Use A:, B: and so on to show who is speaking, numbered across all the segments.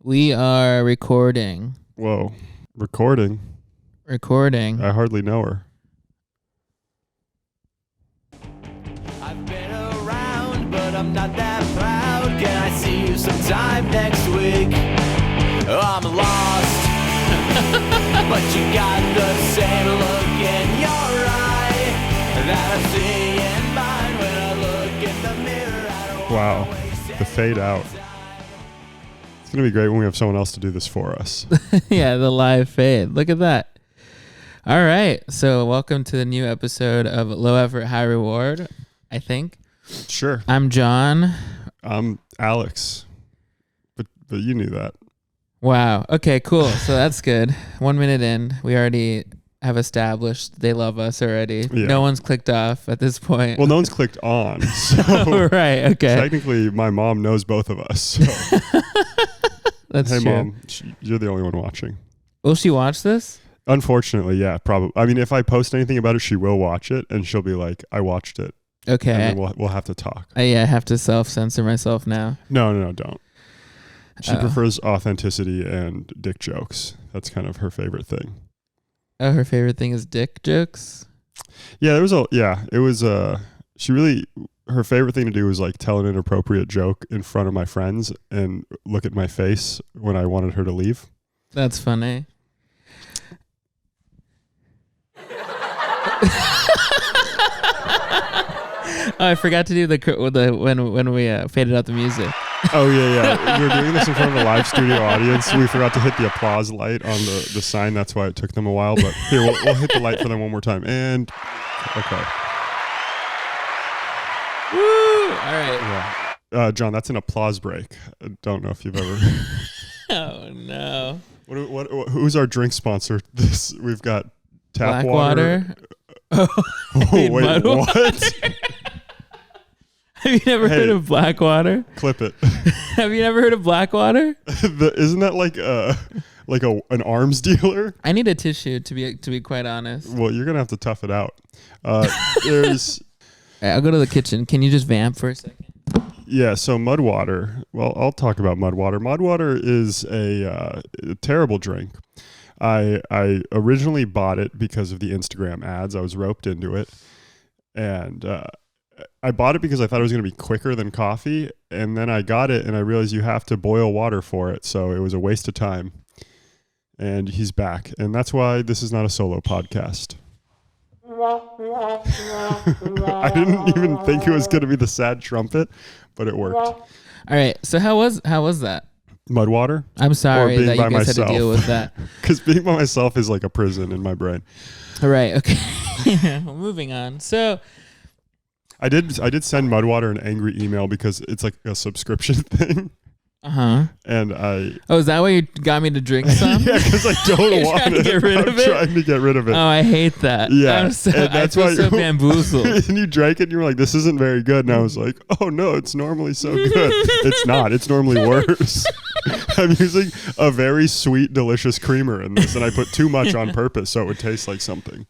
A: We are recording.
B: Whoa. Recording?
A: Recording.
B: I hardly know her.
C: I've been around, but I'm not that proud. Can I see you sometime next week? I'm lost, but you got the same look in your eye that I see in mine when I look in the mirror. I don't
B: Wow.
C: wanna waste
B: The fade out. It's going to be great when we have someone else to do this for us.
A: Yeah, the live fade. Look at that. All right. So welcome to the new episode of Low Effort, High Reward, I think.
B: Sure.
A: I'm John.
B: I'm Alex. But you knew that.
A: Wow. Okay, cool. So that's good. 1 minute in. We already have established they love us already.
B: Yeah.
A: No one's clicked off at this point.
B: Well, no one's clicked on. So
A: Right. Okay.
B: technically, my mom knows both of us. So.
A: That's
B: Hey,
A: true.
B: Mom. You're the only one watching.
A: Will she watch this?
B: Unfortunately, yeah, probably. I mean, if I post anything about it, she will watch it, and she'll be like, I watched it.
A: Okay.
B: And then we'll have to talk.
A: Yeah, I have to self-censor myself now.
B: No, don't. She
A: Oh.
B: prefers authenticity and dick jokes. That's kind of her favorite thing.
A: Oh, her favorite thing is dick jokes?
B: Yeah, her favorite thing to do was like tell an inappropriate joke in front of my friends and look at my face when I wanted her to leave.
A: That's funny. Oh, I forgot to do when we faded out the music.
B: Oh yeah. We were doing this in front of a live studio audience. We forgot to hit the applause light on the sign. That's why it took them a while. But here, we'll hit the light for them one more time. And okay.
A: Woo! All right.
B: Yeah. John, that's an applause break. I don't know if you've ever.
A: Oh no.
B: Who's our drink sponsor? We've got tap
A: Blackwater.
B: Oh, wait,
A: Mud
B: what?
A: water. Have you never heard of Blackwater?
B: Clip it.
A: Have you never heard of Blackwater?
B: Isn't that like an arms dealer?
A: I need a tissue to be quite honest.
B: Well, you're gonna have to tough it out. There's
A: All right, I'll go to the kitchen. Can you just vamp for a second?
B: yeah. So Mudwater. Well, I'll talk about Mudwater. Mudwater is a terrible drink. I originally bought it because of the Instagram ads. I was roped into it, and I bought it because I thought it was going to be quicker than coffee, and then I got it, and I realized you have to boil water for it, so it was a waste of time. And he's back, and that's why this is not a solo podcast. I didn't even think it was going to be the sad trumpet, but it worked.
A: All right. So how was that?
B: Mudwater?
A: I'm sorry
B: being
A: that you
B: by
A: guys had to
B: myself.
A: deal with that.
B: Because being by myself is like a prison in my brain.
A: All right. Okay. Well, moving on. So
B: I did send Mudwater an angry email because it's like a subscription thing. And
A: Oh, is that why you got me to drink some?
B: yeah, because I don't
A: You're
B: want
A: trying to
B: it.
A: get rid of
B: I'm
A: it?
B: trying to get rid of it.
A: Oh, I hate that.
B: Yeah,
A: I'm so,
B: and that's
A: I feel
B: why
A: so bamboozled.
B: And you drank it and you were like, this isn't very good. And I was like, oh no, it's normally so good. It's not. It's normally worse. I'm using a very sweet, delicious creamer in this, and I put too much on purpose so it would taste like something.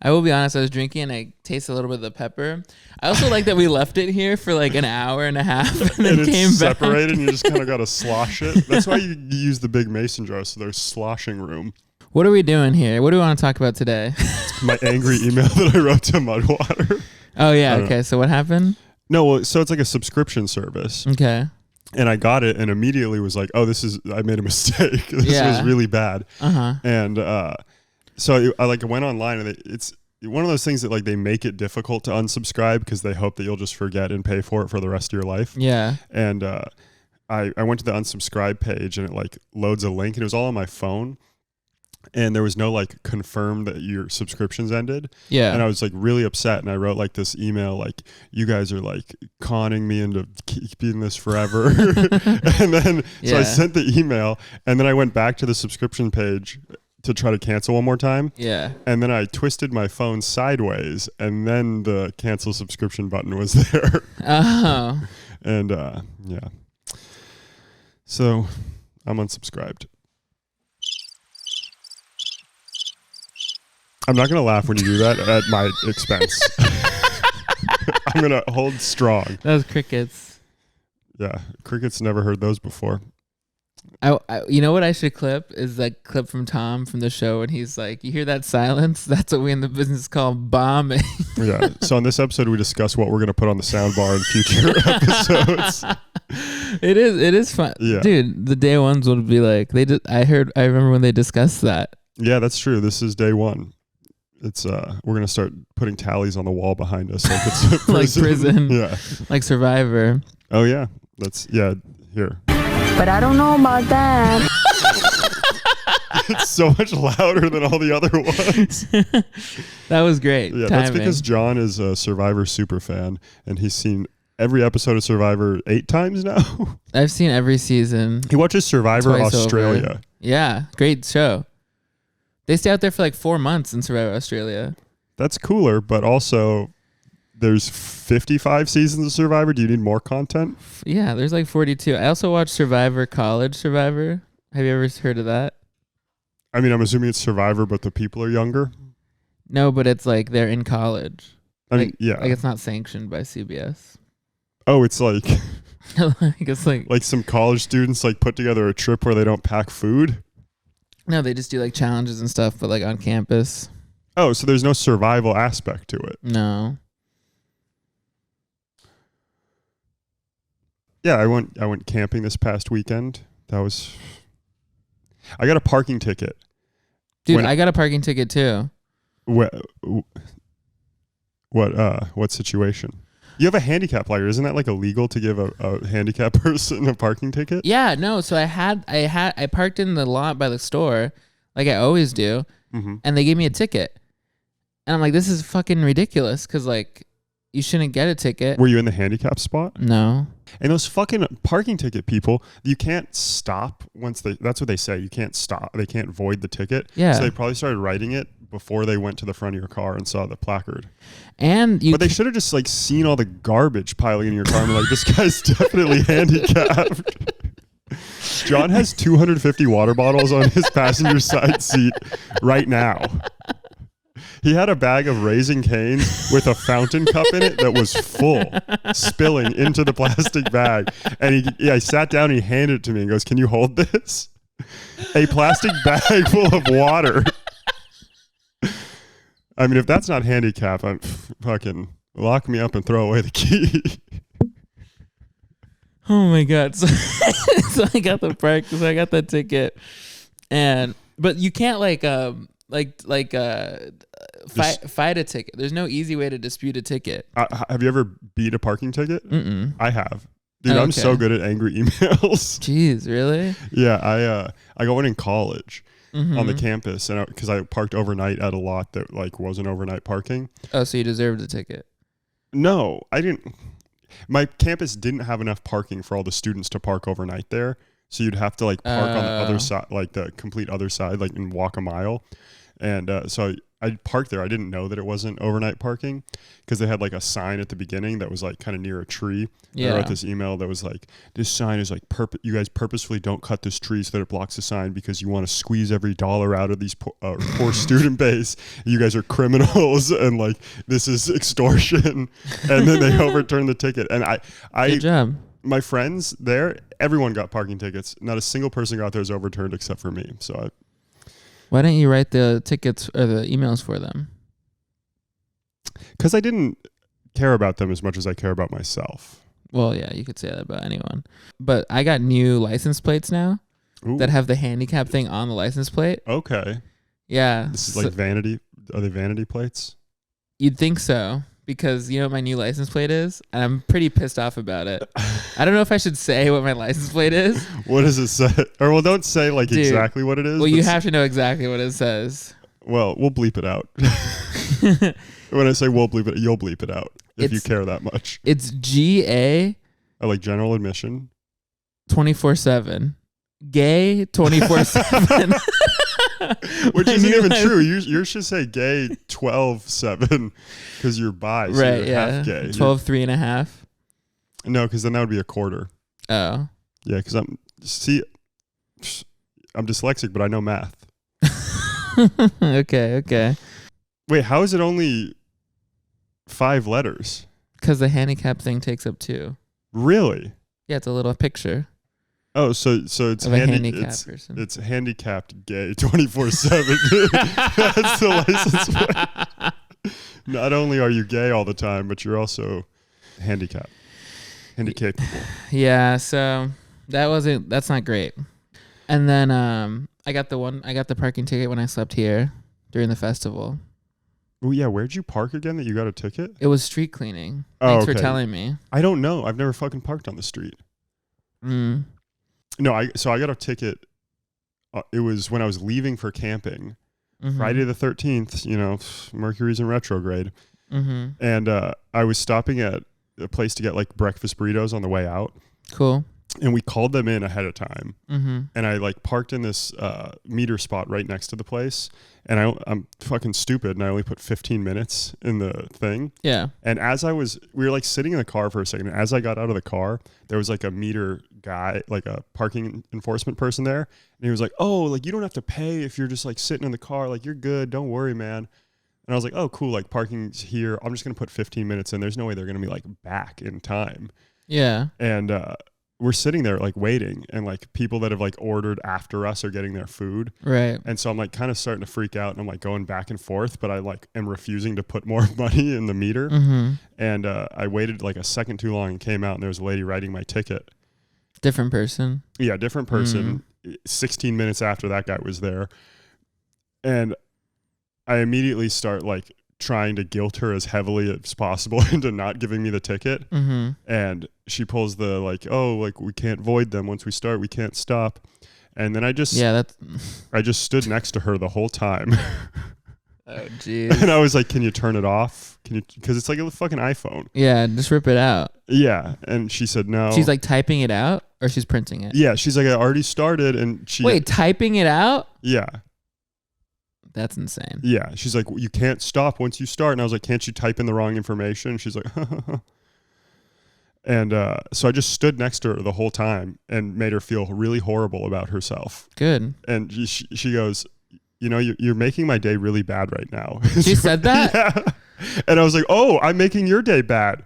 A: I will be honest, I was drinking and I tasted a little bit of the pepper. I also like that we left it here for like an hour and a half and then
B: And
A: came
B: it's
A: back.
B: separated and you just kind of got to slosh it. That's why you use the big mason jar, so there's sloshing room.
A: What are we doing here? What do we want to talk about today?
B: My angry email that I wrote to Mudwater.
A: Oh, yeah.
B: I don't
A: Okay.
B: know.
A: So what happened?
B: No, well, so it's like a subscription service.
A: Okay.
B: And I got it and immediately was like, oh, I made a mistake. This was really bad.
A: Uh-huh.
B: And so I went online and it's one of those things that like they make it difficult to unsubscribe because they hope that you'll just forget and pay for it for the rest of your life.
A: Yeah.
B: And I went to the unsubscribe page and it like loads a link and it was all on my phone. And there was no like confirm that your subscription's ended.
A: Yeah.
B: And I was like really upset. And I wrote like this email, like, you guys are like conning me into keeping this forever. And then, so I sent the email and then I went back to the subscription page to try to cancel one more time.
A: Yeah.
B: And then I twisted my phone sideways and then the cancel subscription button was there.
A: Oh.
B: And yeah. So I'm unsubscribed. I'm not going to laugh when you do that at my expense. I'm going to hold strong.
A: That was crickets.
B: Yeah, crickets never heard those before.
A: You know what I should clip is that clip from Tom from the show when he's like, you hear that silence? That's what we in the business call bombing.
B: Yeah. So in this episode, we discuss what we're going to put on the soundbar in future episodes.
A: It is fun.
B: Yeah.
A: Dude, the day ones would be like, I remember when they discussed that.
B: Yeah, that's true. This is day one. It's we're gonna start putting tallies on the wall behind us like it's a prison.
A: Like prison.
B: Yeah.
A: Like Survivor.
B: Oh yeah. Here.
D: But I don't know about that.
B: It's so much louder than all the other ones.
A: That was great.
B: Yeah,
A: timing.
B: that's because John is a Survivor super fan and he's seen every episode of Survivor 8 times now.
A: I've seen every season.
B: He watches Survivor
A: Twice
B: Australia.
A: over. Yeah, great show. They stay out there for like 4 months in Survivor Australia.
B: That's cooler, but also there's 55 seasons of Survivor. Do you need more content?
A: Yeah, there's like 42. I also watched Survivor College Survivor. Have you ever heard of that?
B: I mean, I'm assuming it's Survivor, but the people are younger.
A: No, but it's like they're in college.
B: I mean,
A: Like,
B: yeah.
A: Like it's not sanctioned by CBS.
B: Oh, it's like
A: Like it's like
B: some college students like put together a trip where they don't pack food.
A: no, they just do like challenges and stuff, but like on campus.
B: Oh, so there's no survival aspect to it.
A: No.
B: Yeah, I went camping this past weekend. I got a parking ticket.
A: Dude, I got a parking ticket too.
B: What situation? You have a handicap lighter. Isn't that like illegal to give a handicapped person a parking ticket?
A: Yeah, no, so I parked in the lot by the store like I always do, and they gave me a ticket. And I'm like, this is fucking ridiculous cuz like you shouldn't get a ticket.
B: Were you in the handicap spot?
A: No.
B: And those fucking parking ticket people, you can't stop that's what they say. You can't stop. They can't void the ticket.
A: Yeah.
B: So they probably started writing it before they went to the front of your car and saw the placard.
A: And
B: But they should have just like seen all the garbage piling in your car and be like, this guy's definitely handicapped. John has 250 water bottles on his passenger side seat right now. He had a bag of Raising Cane's with a fountain cup in it that was full, spilling into the plastic bag. And he sat down and he handed it to me and goes, can you hold this? A plastic bag full of water. I mean, if that's not handicap, I'm fucking lock me up and throw away the key.
A: oh my god. So I got the ticket. But you can't fight a ticket. There's no easy way to dispute a ticket.
B: Have you ever beat a parking ticket?
A: Mm-mm.
B: I have. Dude, I'm so good at angry emails.
A: Jeez, really?
B: Yeah, I got one in college on the campus, and because I parked overnight at a lot that like wasn't overnight parking.
A: Oh, so you deserved a ticket?
B: No, I didn't. My campus didn't have enough parking for all the students to park overnight there, so you'd have to like park on the other side, like the complete other side, like and walk a mile. And so I parked there. I didn't know that it wasn't overnight parking because they had like a sign at the beginning that was like kind of near a tree.
A: Yeah.
B: And I wrote this email that was like, this sign is like, you guys purposefully don't cut this tree so that it blocks the sign because you want to squeeze every dollar out of these poor student base. You guys are criminals and like, this is extortion. And then they overturned the ticket. And
A: Good job.
B: My friends there, everyone got parking tickets. Not a single person got theirs overturned except for me. So
A: Why didn't you write the tickets or the emails for them?
B: because I didn't care about them as much as I care about myself.
A: Well, yeah, you could say that about anyone. But I got new license plates now
B: Ooh.
A: that have the handicap thing on the license plate.
B: Okay.
A: Yeah.
B: This is like vanity. Are they vanity plates?
A: You'd think so because you know what my new license plate is? And I'm pretty pissed off about it. I don't know if I should say what my license plate is.
B: What does it say? Or well, don't say like
A: Dude,
B: exactly what it is.
A: Well, you have to know exactly what it says.
B: Well, we'll bleep it out. When I say we'll bleep it, you'll bleep it out if you care that much.
A: It's GA.
B: I like general admission.
A: 24/7. Gay 24/7.
B: Which isn't even true. You should say gay 12/7 because you're bi, so
A: right,
B: you're
A: yeah.
B: half gay.
A: 12.3.5.
B: No, because then that would be a quarter.
A: Oh.
B: Yeah, because I'm dyslexic, but I know math.
A: Okay.
B: Wait, how is it only 5 letters?
A: Because the handicap thing takes up 2.
B: Really?
A: Yeah, it's a little picture
B: Oh, so it's
A: of a handicapped
B: it's,
A: person.
B: it's handicapped gay 24/7. That's the license plate. Not only are you gay all the time, but you're also handicapable.
A: Yeah, so that's not great. And then I got the parking ticket when I slept here during the festival.
B: Oh yeah, where'd you park again that you got a ticket?
A: It was street cleaning.
B: Oh,
A: Thanks for
B: okay.
A: telling me.
B: I don't know. I've never fucking parked on the street. No, I got a ticket. It was when I was leaving for camping, Friday the 13th. You know, Mercury's in retrograde, and I was stopping at a place to get like breakfast burritos on the way out.
A: Cool.
B: And we called them in ahead of time, and I like parked in this meter spot right next to the place. And I'm fucking stupid, and I only put 15 minutes in the thing.
A: Yeah.
B: And we were like sitting in the car for a second. And as I got out of the car, there was like a meter guy, like a parking enforcement person there. And he was like, "Oh, like you don't have to pay if you're just like sitting in the car. Like you're good. Don't worry, man." And I was like, "Oh, cool. Like parking's here. I'm just going to put 15 minutes in. There's no way they're going to be like back in time."
A: Yeah.
B: And we're sitting there like waiting, and like people that have like ordered after us are getting their food.
A: Right.
B: And so I'm like kind of starting to freak out, and I'm like going back and forth, but I like am refusing to put more money in the meter. And I waited like a second too long and came out, and there was a lady writing my ticket.
A: Different person.
B: Yeah, different person. 16 minutes after that guy was there. And I immediately start like trying to guilt her as heavily as possible into not giving me the ticket. And she pulls the like, "Oh, like we can't void them. Once we start, we can't stop." And then I just stood next to her the whole time.
A: Oh, jeez.
B: And I was like, "Can you turn it off? Can you?" Because it's like a fucking iPhone.
A: Yeah, just rip it out.
B: Yeah. And she said no.
A: She's like typing it out, or she's printing it?
B: Yeah. She's like, "I already started." And
A: Wait, typing it out?
B: Yeah.
A: That's insane.
B: Yeah. She's like, "You can't stop once you start." And I was like, "Can't you type in the wrong information?" She's like, And so I just stood next to her the whole time and made her feel really horrible about herself.
A: Good.
B: And she goes, "You know, you're making my day really bad right now."
A: She said that?
B: Yeah. And I was like, "Oh, I'm making your day bad."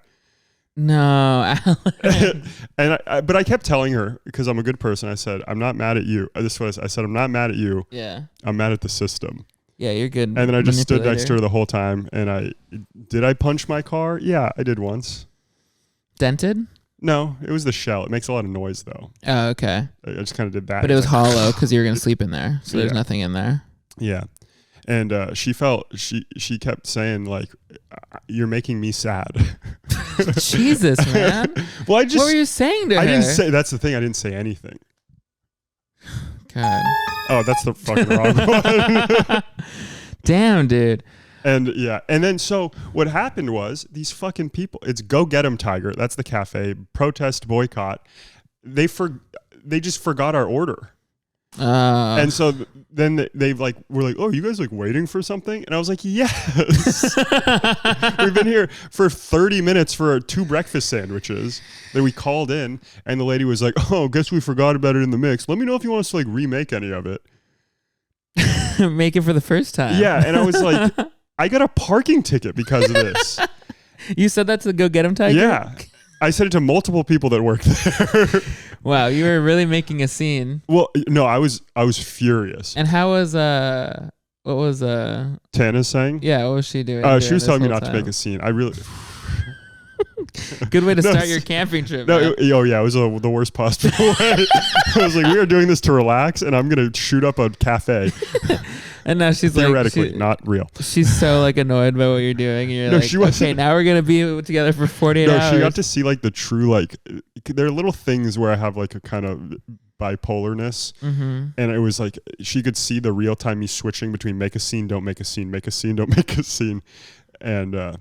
A: No, Alan.
B: And but I kept telling her, because I'm a good person, I said, "I'm not mad at you." This is what I said, "I'm not mad at you.
A: Yeah.
B: I'm mad at the system."
A: Yeah, you're good.
B: And then I just stood next to her the whole time. And I punch my car? Yeah, I did once.
A: Dented?
B: No, it was the shell. It makes a lot of noise though.
A: Oh, okay.
B: I just kind of did that.
A: But it was hollow because you were going to sleep in there. So there's nothing in there.
B: Yeah. And she kept saying like, "You're making me sad."
A: Jesus, man.
B: Well,
A: what were you saying to her?
B: I didn't say, that's the thing. I didn't say anything.
A: God.
B: Oh, that's the fucking wrong one.
A: Damn, dude.
B: And yeah. And then so what happened was these fucking people, it's Go Get 'Em Tiger. That's the cafe. Protest boycott. They just forgot our order. And so then they like were like, "Oh, you guys like waiting for something?" And I was like, "Yes." We've been here for 30 minutes for 2 breakfast sandwiches that we called in, and the lady was like, "Oh, guess we forgot about it in the mix. Let me know if you want us to like remake any of it."
A: Make it for the first time.
B: Yeah, and I was like, "I got a parking ticket because of this."
A: You said that to Go Get 'Em Tiger?
B: Yeah. I said it to multiple people that worked there.
A: Wow, you were really making a scene.
B: Well, no, I was furious.
A: And how was what was
B: Tana saying?
A: Yeah, what was she doing?
B: She was telling me not to make a scene. I really
A: Good way to start your camping trip.
B: No, it was the worst possible way. I was like, "We are doing this to relax, and I'm gonna shoot up a cafe."
A: And now she's
B: theoretically not real.
A: She's so like annoyed by what you're doing. And you're
B: no,
A: like,
B: she wasn't.
A: Okay, now we're gonna be together for 48 hours.
B: No, she got to see like the true like. There are little things where I have like a kind of bipolarness, and it was like she could see the real time me switching between make a scene, don't make a scene, make a scene, don't make a scene, and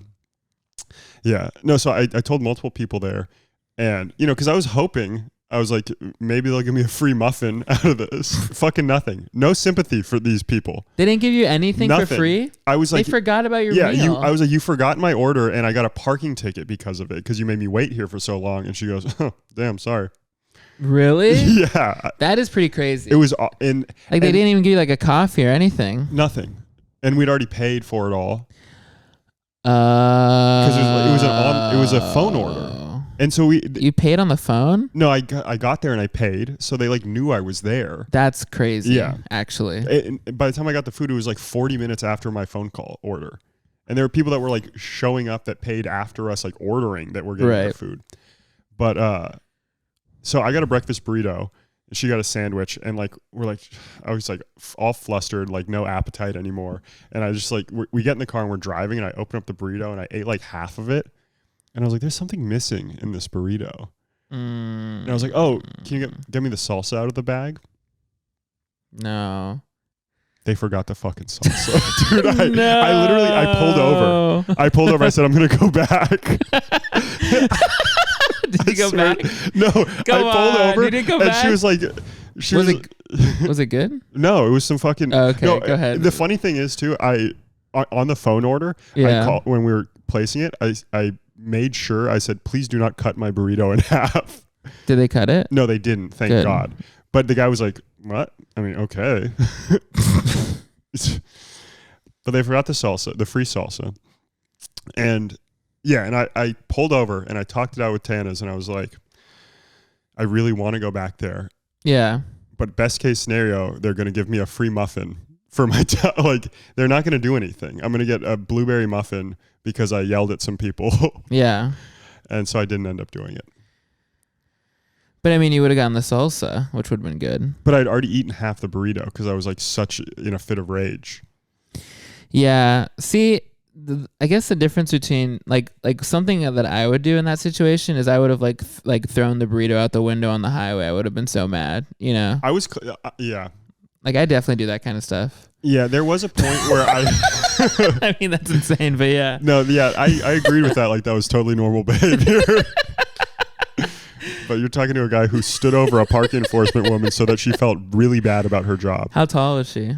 B: yeah, no. So I told multiple people there, and because I was hoping. I was like, maybe they'll give me a free muffin out of this. Fucking nothing. No sympathy for these people.
A: They didn't give you anything
B: Nothing.
A: for free?
B: I was like,
A: they forgot about your meal.
B: Yeah, I was like, you forgot my order, and I got a parking ticket because of it, because you made me wait here for so long. And she goes, "Oh, damn, sorry."
A: Really?
B: Yeah.
A: That is pretty crazy.
B: It was
A: they didn't even give you like a coffee or anything.
B: Nothing. And we'd already paid for it all. Because it was a phone order. And so
A: You paid on the phone?
B: No, I got there and I paid. So they like knew I was there.
A: That's crazy.
B: Yeah.
A: Actually.
B: And by the time I got the food, it was like 40 minutes after my phone call order. And there were people that were like showing up that paid after us, like ordering, that were getting their food. But so I got a breakfast burrito. She got a sandwich, and like I was like all flustered, like no appetite anymore. And I just like we get in the car and we're driving, and I open up the burrito and I ate like half of it, and I was like, "There's something missing in this burrito." And I was like, "Oh, can you get me the salsa out of the bag?"
A: No.
B: They forgot the fucking salsa, dude. I literally pulled over. I said, "I'm gonna go back."
A: Did you go back?
B: No, I pulled over.
A: You didn't go
B: and
A: back?
B: she was like,
A: was it good?
B: No, it was some fucking.
A: Okay,
B: no,
A: go ahead.
B: The funny thing is too, on the phone order, when we were placing it, I made sure I said, please do not cut my burrito in half.
A: Did they cut it?
B: No, they didn't. Thank God. But the guy was like, what? I mean, okay. But they forgot the salsa, the free salsa. And yeah, and I pulled over and I talked it out with Tana's, and I was like, I really want to go back there.
A: Yeah.
B: But best case scenario, they're going to give me a free muffin for my like, they're not going to do anything. I'm going to get a blueberry muffin because I yelled at some people.
A: Yeah.
B: And so I didn't end up doing it.
A: But I mean, you would have gotten the salsa, which would have been good.
B: But I'd already eaten half the burrito because I was like in a fit of rage.
A: Yeah. See, I guess the difference between like something that I would do in that situation is I would have like thrown the burrito out the window on the highway. I would have been so mad, you know.
B: I was yeah.
A: Like I definitely do that kind of stuff.
B: Yeah, there was a point where
A: I mean, that's insane, but yeah.
B: No, yeah, I agreed with that. Like that was totally normal behavior. But you're talking to a guy who stood over a park enforcement woman so that she felt really bad about her job.
A: How tall was she?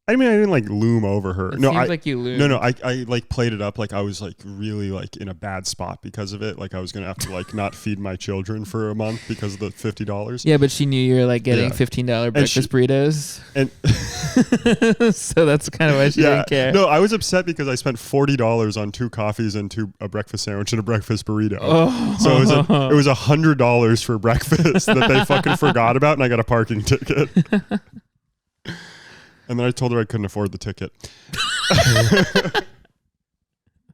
B: I mean, I didn't like loom over her.
A: It seems like you loomed.
B: No, I like played it up like I was like really like in a bad spot because of it. Like I was gonna have to like not feed my children for a month because of the $50.
A: Yeah, but she knew you were like getting $15 breakfast burritos,
B: and
A: so that's kind of why she didn't care.
B: No, I was upset because I spent $40 on 2 coffees and a breakfast sandwich and a breakfast burrito.
A: Oh.
B: So it was $100 for breakfast that they fucking forgot about, and I got a parking ticket. And then I told her I couldn't afford the ticket.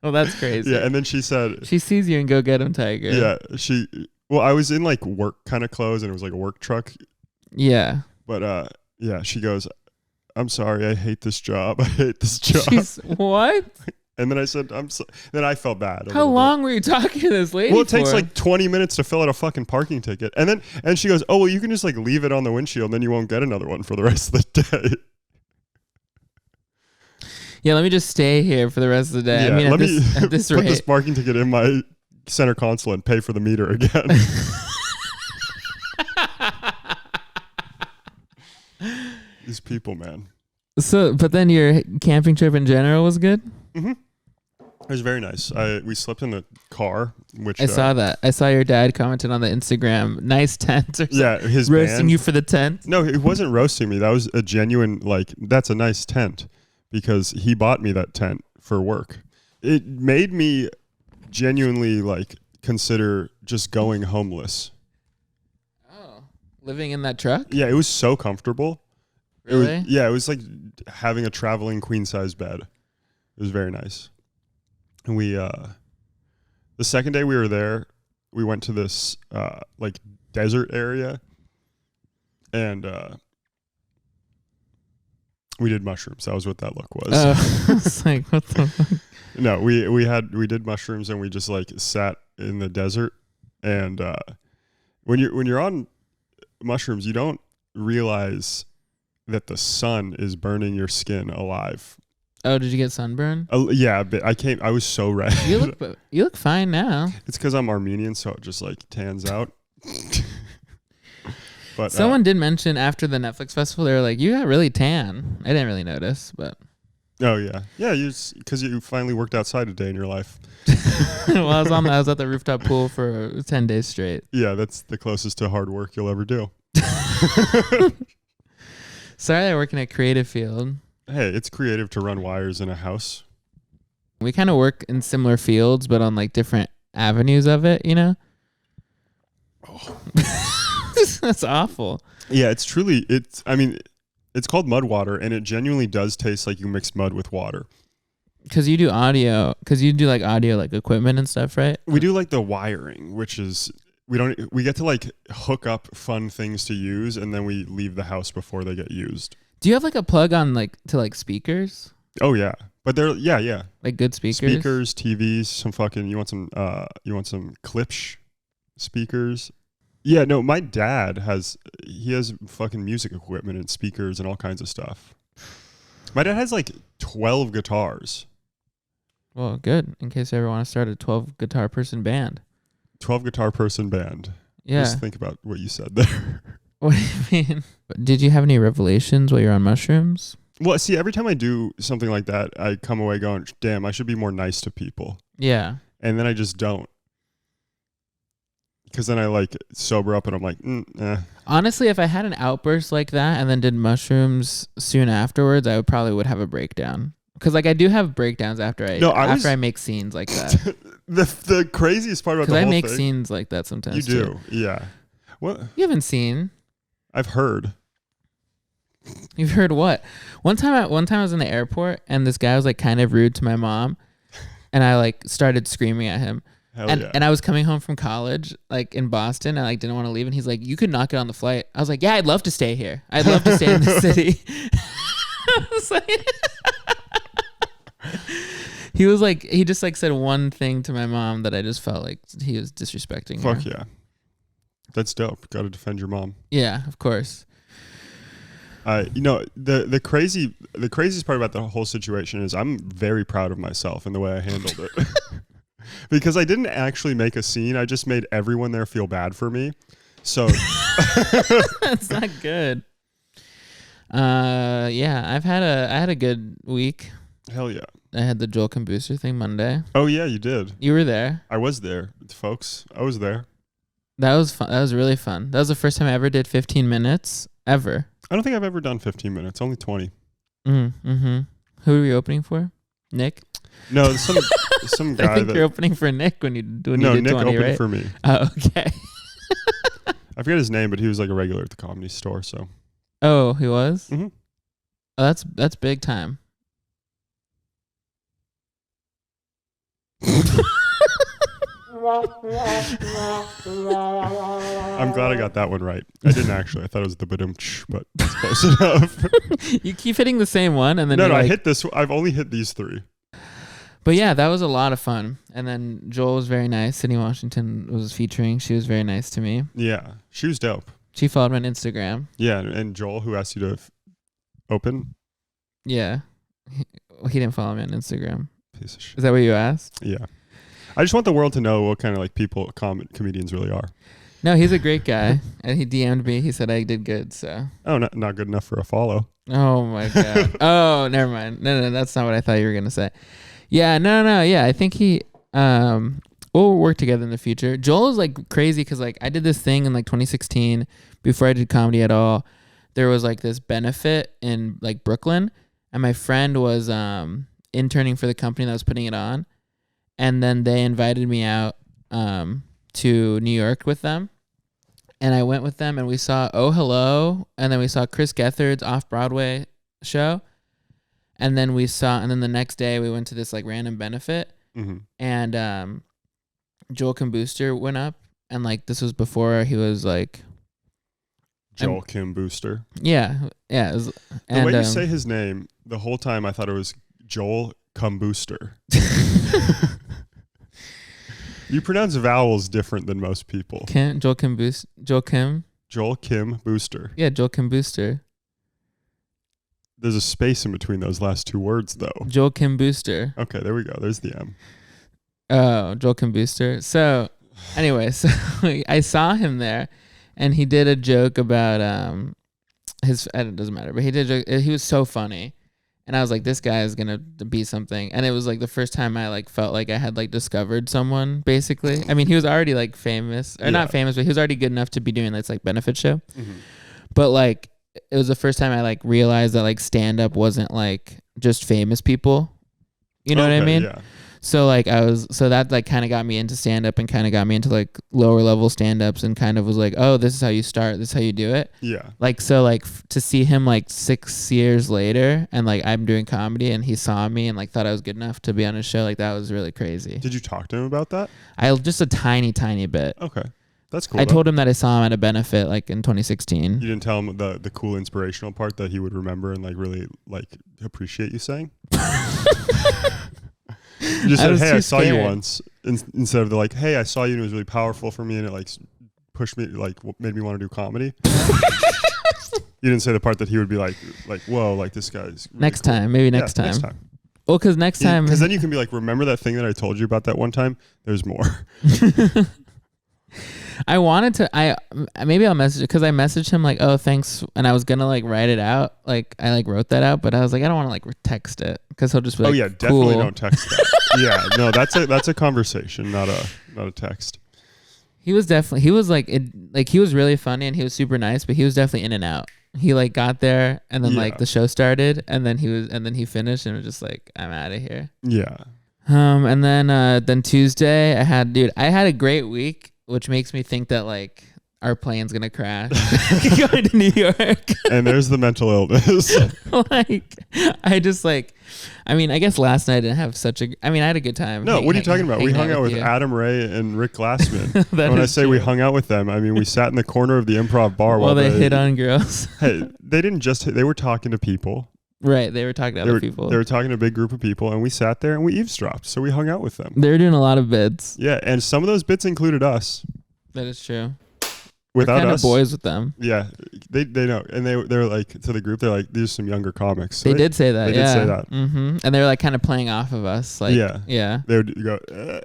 A: Oh, that's crazy.
B: Yeah, and then she said...
A: She sees you and go get him, Tiger.
B: Yeah, well, I was in like work kind of clothes, and it was like a work truck.
A: Yeah.
B: But yeah, she goes, I'm sorry, I hate this job. I hate this job.
A: She's, what?
B: And then I said, then I felt bad.
A: How long were you talking to this lady
B: Well, it takes
A: for?
B: like 20 minutes to fill out a fucking parking ticket. And she goes, oh, well, you can just like leave it on the windshield, and then you won't get another one for the rest of the day.
A: Yeah, let me just stay here for the rest of the day.
B: Yeah,
A: I mean,
B: at
A: this
B: put
A: rate.
B: this parking ticket in my center console and pay for the meter again. These people, man.
A: So, but then your camping trip in general was good?
B: Mm-hmm. It was very nice. We slept in the car, which
A: I saw that. I saw your dad commented on the Instagram, nice tent or something.
B: Yeah, his
A: roasting
B: band.
A: you for the tent.
B: No, it wasn't roasting me. That was a genuine, like, that's a nice tent because he bought me that tent for work. It made me genuinely, like, consider just going homeless.
A: Oh, living in that truck?
B: Yeah, it was so comfortable.
A: Really?
B: It was like having a traveling queen size bed. It was very nice. And we, the second day we were there, we went to this like desert area, and we did mushrooms. That was what that look was.
A: It's like, what the fuck?
B: No, we did mushrooms, and we just like sat in the desert. And when you're on mushrooms, you don't realize that the sun is burning your skin alive.
A: Oh, did you get sunburn?
B: Yeah, but I was so red.
A: You look fine now.
B: It's because I'm Armenian, so it just like tans out. But
A: someone did mention after the Netflix festival, they were like, "You got really tan." I didn't really notice, but
B: oh yeah, because you finally worked outside a day in your life.
A: Well, I was at the rooftop pool for 10 days straight.
B: Yeah, that's the closest to hard work you'll ever do.
A: Sorry, I work in a creative field.
B: Hey, it's creative to run wires in a house.
A: We kind of work in similar fields, but on like different avenues of it, you know? That's awful.
B: Yeah, it's truly. It's called mud water, and it genuinely does taste like you mixed mud with water.
A: Because you do audio, like audio, like equipment and stuff, right?
B: We do like the wiring, which is we get to like hook up fun things to use, and then we leave the house before they get used.
A: Do you have like a plug on like to like speakers?
B: Oh yeah, but they're yeah.
A: Like good speakers?
B: Speakers, TVs, some fucking you want some Klipsch speakers. Yeah, no, my dad has fucking music equipment and speakers and all kinds of stuff. My dad has like 12 guitars.
A: Well, good. In case you ever want to start a 12 guitar person band.
B: 12 guitar person band.
A: Yeah.
B: Just think about what you said there.
A: What do you mean? Did you have any revelations while you're on mushrooms?
B: Well, see, every time I do something like that, I come away going, damn, I should be more nice to people.
A: Yeah.
B: And then I just don't. Because then I like sober up and I'm like,
A: Honestly, if I had an outburst like that and then did mushrooms soon afterwards, I would have a breakdown. Because like I do have breakdowns after I make scenes like that.
B: the craziest part about the whole thing.
A: Because I make scenes like that sometimes.
B: You do, yeah. What?
A: You haven't seen.
B: I've heard.
A: You've heard what? One time I was in the airport and this guy was like kind of rude to my mom, and I like started screaming at him. And I was coming home from college, like in Boston, and I like didn't want to leave. And he's like, "You could not get on the flight." I was like, "Yeah, I'd love to stay here. I'd love to stay in the city." I was like, he just like said one thing to my mom that I just felt like he was disrespecting her.
B: Fuck yeah, that's dope. Got to defend your mom.
A: Yeah, of course.
B: The craziest part about the whole situation is I'm very proud of myself and the way I handled it. Because I didn't actually make a scene. I just made everyone there feel bad for me. So
A: that's not good. Yeah, I had a good week.
B: Hell yeah.
A: I had the Joel Kim Booster thing Monday.
B: Oh yeah, you did.
A: You were there.
B: I was there, folks. I was there.
A: That was fun. That was really fun. That was the first time I ever did 15 minutes ever.
B: I don't think I've ever done 15 minutes. Only 20.
A: Mm-hmm. Who were you opening for? Nick?
B: No, some guy.
A: I think you're opening for Nick when you did
B: Nick
A: 20,
B: opened
A: right?
B: for me.
A: Oh, okay.
B: I forget his name, but he was like a regular at the Comedy Store. So.
A: Oh, he was?
B: Mm-hmm.
A: Oh, that's big time.
B: I'm glad I got that one right. I didn't actually. I thought it was the badum, but it's close enough.
A: You keep hitting the same one, and then
B: no, I hit this. I've only hit these 3.
A: But yeah, that was a lot of fun. And then Joel was very nice. Sydney Washington was featuring. She was very nice to me.
B: Yeah, she was dope.
A: She followed me on Instagram.
B: Yeah, and Joel, who asked you to open.
A: Yeah, he didn't follow me on Instagram.
B: Piece of shit.
A: Is that what you asked?
B: Yeah. I just want the world to know what kind of like people comedians really are.
A: No, he's a great guy, and he DM'd me. He said I did good. So.
B: Oh, not good enough for a follow.
A: Oh my god. Oh, never mind. No, that's not what I thought you were gonna say. Yeah, no. Yeah, I think we'll work together in the future. Joel is like crazy because like I did this thing in like 2016 before I did comedy at all. There was like this benefit in like Brooklyn, and my friend was interning for the company that was putting it on. And then they invited me out to New York with them. And I went with them and we saw Oh Hello. And then we saw Chris Gethard's off-Broadway show. And then the next day we went to this like random benefit.
B: Mm-hmm.
A: And Joel Kim Booster went up. And like this was before he was like...
B: Joel Kim Booster.
A: Yeah. The
B: way you say his name, the whole time I thought it was Joel Kim Booster. You pronounce vowels different than most people.
A: Joel Kim Booster.
B: Joel Kim Booster.
A: Yeah, Joel Kim Booster.
B: There's a space in between those last 2 words, though.
A: Joel Kim Booster.
B: Okay, there we go. There's the M.
A: Oh, Joel Kim Booster. So, anyway, I saw him there, and he did a joke about it doesn't matter, but he did a joke. He was so funny. And I was like, this guy is going to be something. And it was like the first time I like felt like I had like discovered someone, basically. I mean, he was already like famous, or not famous, but he was already good enough to be doing this like benefit show. Mm-hmm. But like, it was the first time I like realized that like stand up wasn't like just famous people. You know what I mean?
B: Yeah.
A: So like that like kind of got me into stand up and kind of got me into like lower level stand ups and kind of was like, oh, this is how you start, this is how you do it.
B: Yeah.
A: Like so like to see him like 6 years later and like I'm doing comedy and he saw me and like thought I was good enough to be on his show, like that was really crazy.
B: Did you talk to him about that?
A: I just a tiny bit.
B: Okay. That's cool.
A: I told him that I saw him at a benefit like in 2016.
B: You didn't tell him the cool inspirational part that he would remember and like really like appreciate you saying? You just said, hey, I saw you once, instead of the like, hey, I saw you and it was really powerful for me and it like pushed me, like made me want to do comedy. You didn't say the part that he would be like, whoa, like this guy's really
A: next
B: cool.
A: time, maybe next time.
B: Next time.
A: Well, because next time,
B: because then you can be like, remember that thing that I told you about that one time? There's more.
A: I wanted to. Maybe I'll message because I messaged him like, oh, thanks, and I was gonna like write it out. Like I like wrote that out, but I was like, I don't want to like text it because he'll just be like,
B: oh yeah, definitely
A: cool.
B: don't text that. Yeah, no, that's a conversation, not a text. He was
A: really funny and he was super nice, but he was definitely in and out. He like got there and then like the show started and then he finished and was just like, I'm out of here.
B: Yeah.
A: And then Tuesday I had a great week, which makes me think that like our plane's gonna crash going to New York.
B: And there's the mental illness.
A: I guess last night I didn't have I had a good time.
B: No, what are you talking about? We hung out with Adam Ray and Rick Glassman. When I say we hung out with them, I mean we sat in the corner of the Improv bar while
A: they hit on girls.
B: Hey, they didn't just hit, they were talking to people.
A: Right, they were talking to other people.
B: They were talking to a big group of people, and we sat there and we eavesdropped. So we hung out with them.
A: They were doing a lot of bits.
B: Yeah, and some of those bits included us.
A: That is true.
B: Without
A: we're kind
B: us,
A: of boys with them.
B: Yeah, they know, and they're like to the group. They're like, these are some younger comics. So
A: they did say that.
B: They did say that.
A: Mm-hmm. And they were like kind of playing off of us. Like, yeah.
B: They would go,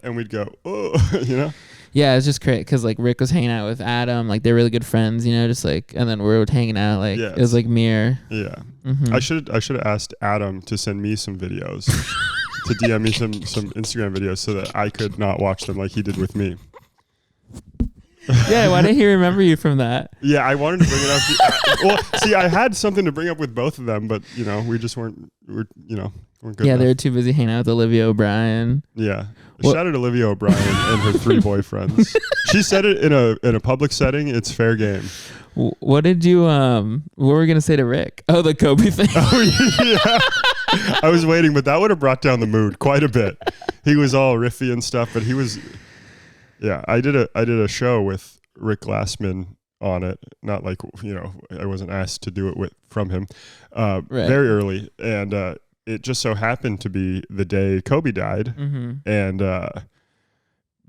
B: and we'd go, oh, you know.
A: Yeah, it's just great because like Rick was hanging out with Adam, like they're really good friends, you know, just like, and then we were hanging out, like it was like mirror.
B: Yeah,
A: mm-hmm.
B: I should have asked Adam to send me some videos, to DM me some Instagram videos so that I could not watch them like he did with me.
A: Yeah, why didn't he remember you from that?
B: Yeah, I wanted to bring it up. Well, see, I had something to bring up with both of them, but you know, we just weren't good.
A: Yeah,
B: enough.
A: they were too busy hanging out with Olivia O'Brien.
B: Yeah. Shout out to Olivia O'Brien and her 3 boyfriends. She said it in a public setting. It's fair game.
A: What did you what were we gonna say to Rick? Oh, the Kobe thing.
B: Oh yeah. I was waiting, but that would have brought down the mood quite a bit. He was all riffy and stuff, but he was. Yeah, I did a show with Rick Glassman on it. Not like, you know, I wasn't asked to do it from him. Very early, and it just so happened to be the day Kobe died,
A: mm-hmm.
B: and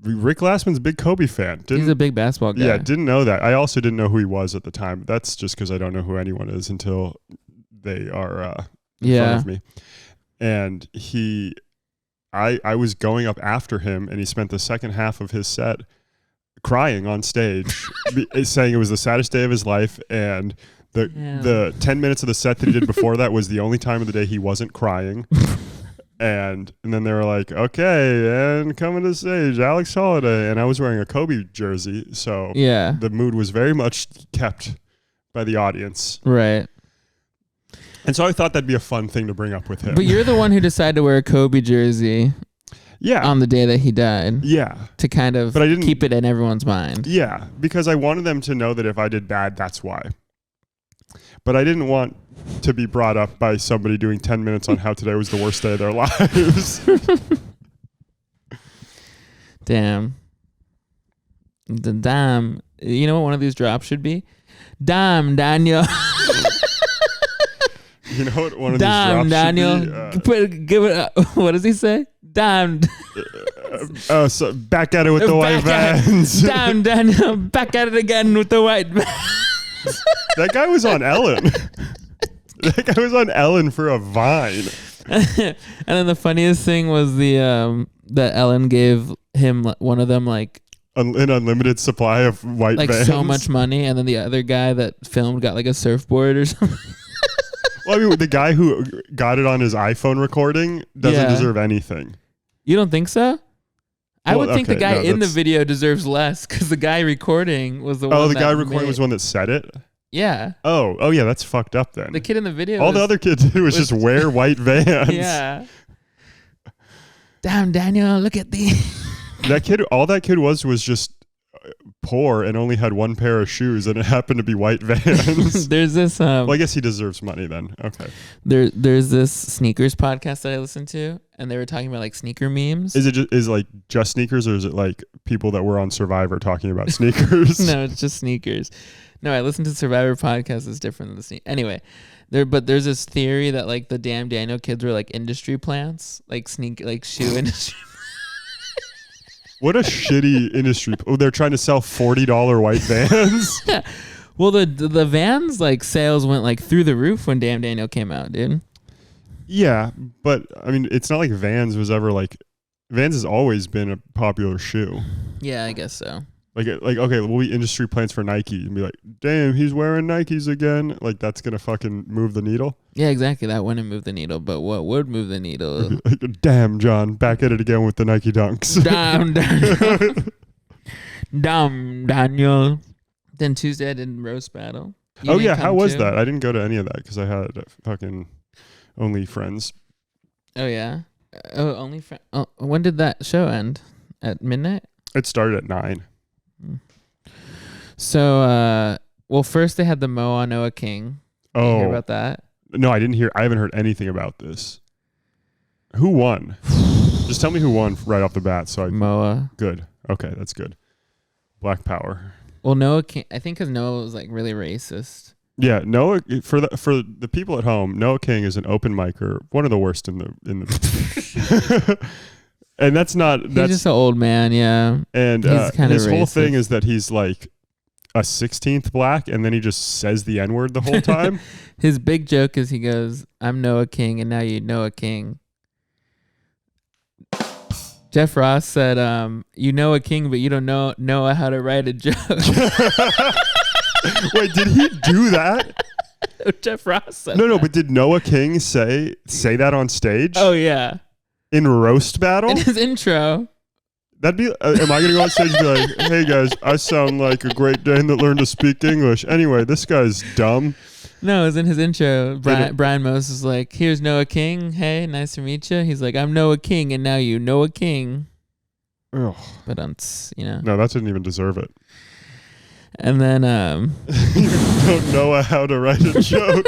B: Rick Glassman's a big Kobe fan.
A: He's a big basketball guy.
B: Yeah, didn't know that. I also didn't know who he was at the time. That's just because I don't know who anyone is until they are in front of me. And I was going up after him, and he spent the second half of his set crying on stage, saying it was the saddest day of his life, and the 10 minutes of the set that he did before that was the only time of the day he wasn't crying. and then they were like, okay, and coming to stage, Alex Holliday, and I was wearing a Kobe jersey, so the mood was very much kept by the audience.
A: Right.
B: And so I thought that'd be a fun thing to bring up with him.
A: But you're the one who decided to wear a Kobe jersey.
B: Yeah.
A: On the day that he died.
B: Yeah.
A: To kind of keep it in everyone's mind.
B: Yeah. Because I wanted them to know that if I did bad, that's why. But I didn't want to be brought up by somebody doing 10 minutes on how today was the worst day of their lives.
A: Damn. Damn. You know what one of these drops should be? Damn, Daniel.
B: You know what one of these drops
A: Daniel.
B: should be?
A: Give it. What does he say? Damn.
B: So back at it with the white vans.
A: Damn, Daniel. Back at it again with the white vans.
B: That guy was on Ellen. That guy was on Ellen for a Vine.
A: And then the funniest thing was that Ellen gave him one of them like
B: an unlimited supply of white vans.
A: Like so much money, and then the other guy that filmed got like a surfboard or something.
B: Well, I mean, the guy who got it on his iPhone recording doesn't deserve anything.
A: You don't think so? I would think the guy in the
B: that's...
A: video deserves less because the guy recording was the one.
B: Oh, the guy recording was the one that said it?
A: Yeah.
B: Oh yeah, that's fucked up then.
A: The kid in the video.
B: All the other kid did was just wear white Vans.
A: Yeah. Damn, Daniel, look at the.
B: That kid, all that kid was just poor and only had one pair of shoes, and it happened to be white Vans.
A: There's this.
B: Well, I guess he deserves money then. Okay.
A: There's this sneakers podcast that I listen to, and they were talking about like sneaker memes.
B: Is it just sneakers, or is it like people that were on Survivor talking about sneakers?
A: No, it's just sneakers. No, I listen to Survivor podcast. It's different than the sneak. Anyway, there's this theory that like the damn Daniel kids were like industry plants, like shoe industry.
B: What a shitty industry. Oh, they're trying to sell $40 white Vans.
A: Yeah. Well, the Vans like sales went like through the roof when Damn Daniel came out, dude.
B: Yeah, but I mean, it's not like Vans was ever like. Vans has always been a popular shoe.
A: Yeah, I guess so.
B: Like okay, we'll be industry plants for Nike and be like, damn, he's wearing Nikes again. Like that's gonna fucking move the needle.
A: Yeah, exactly. That wouldn't move the needle, but what would move the needle?
B: Like, damn, John, back at it again with the Nike Dunks.
A: Damn Daniel. Damn Daniel. Then Tuesday I did roast battle.
B: Oh yeah, how was that? I didn't go to any of that because I had fucking only friends.
A: Oh yeah. Oh, only friends. Oh, when did that show end? At midnight?
B: It started at 9.
A: So, well, first they had the Moa Noah King. Did you hear about that?
B: No, I didn't hear. I haven't heard anything about this. Who won? Just tell me who won right off the bat. So
A: Moa.
B: Good. Okay, that's good. Black Power.
A: Well, Noah King. I think because Noah was like really racist.
B: Yeah, Noah for the people at home. Noah King is an open micer, one of the worst in the. And that's
A: He's just an old man, yeah.
B: And
A: he's
B: his whole
A: racist.
B: thing is that he's like a 16th black, and then he just says the N-word the whole time.
A: His big joke is he goes, "I'm Noah King, and now you know a king." Jeff Ross said, "You know a king, but you don't know how to write a joke."
B: Wait, did he do that?
A: Jeff Ross said
B: No,
A: that.
B: but did Noah King say that on stage?
A: Oh yeah.
B: In roast battle?
A: In his intro.
B: That'd be. Am I gonna go on stage and be like, "Hey guys, I sound like a Great Dane that learned to speak English." Anyway, this guy's dumb.
A: No, it was in his intro. Brian Moses is like, "Here's Noah King. Hey, nice to meet you." He's like, "I'm Noah King, and now you know a king."
B: Ugh.
A: But
B: No, that didn't even deserve it.
A: And then
B: you don't know how to write a joke.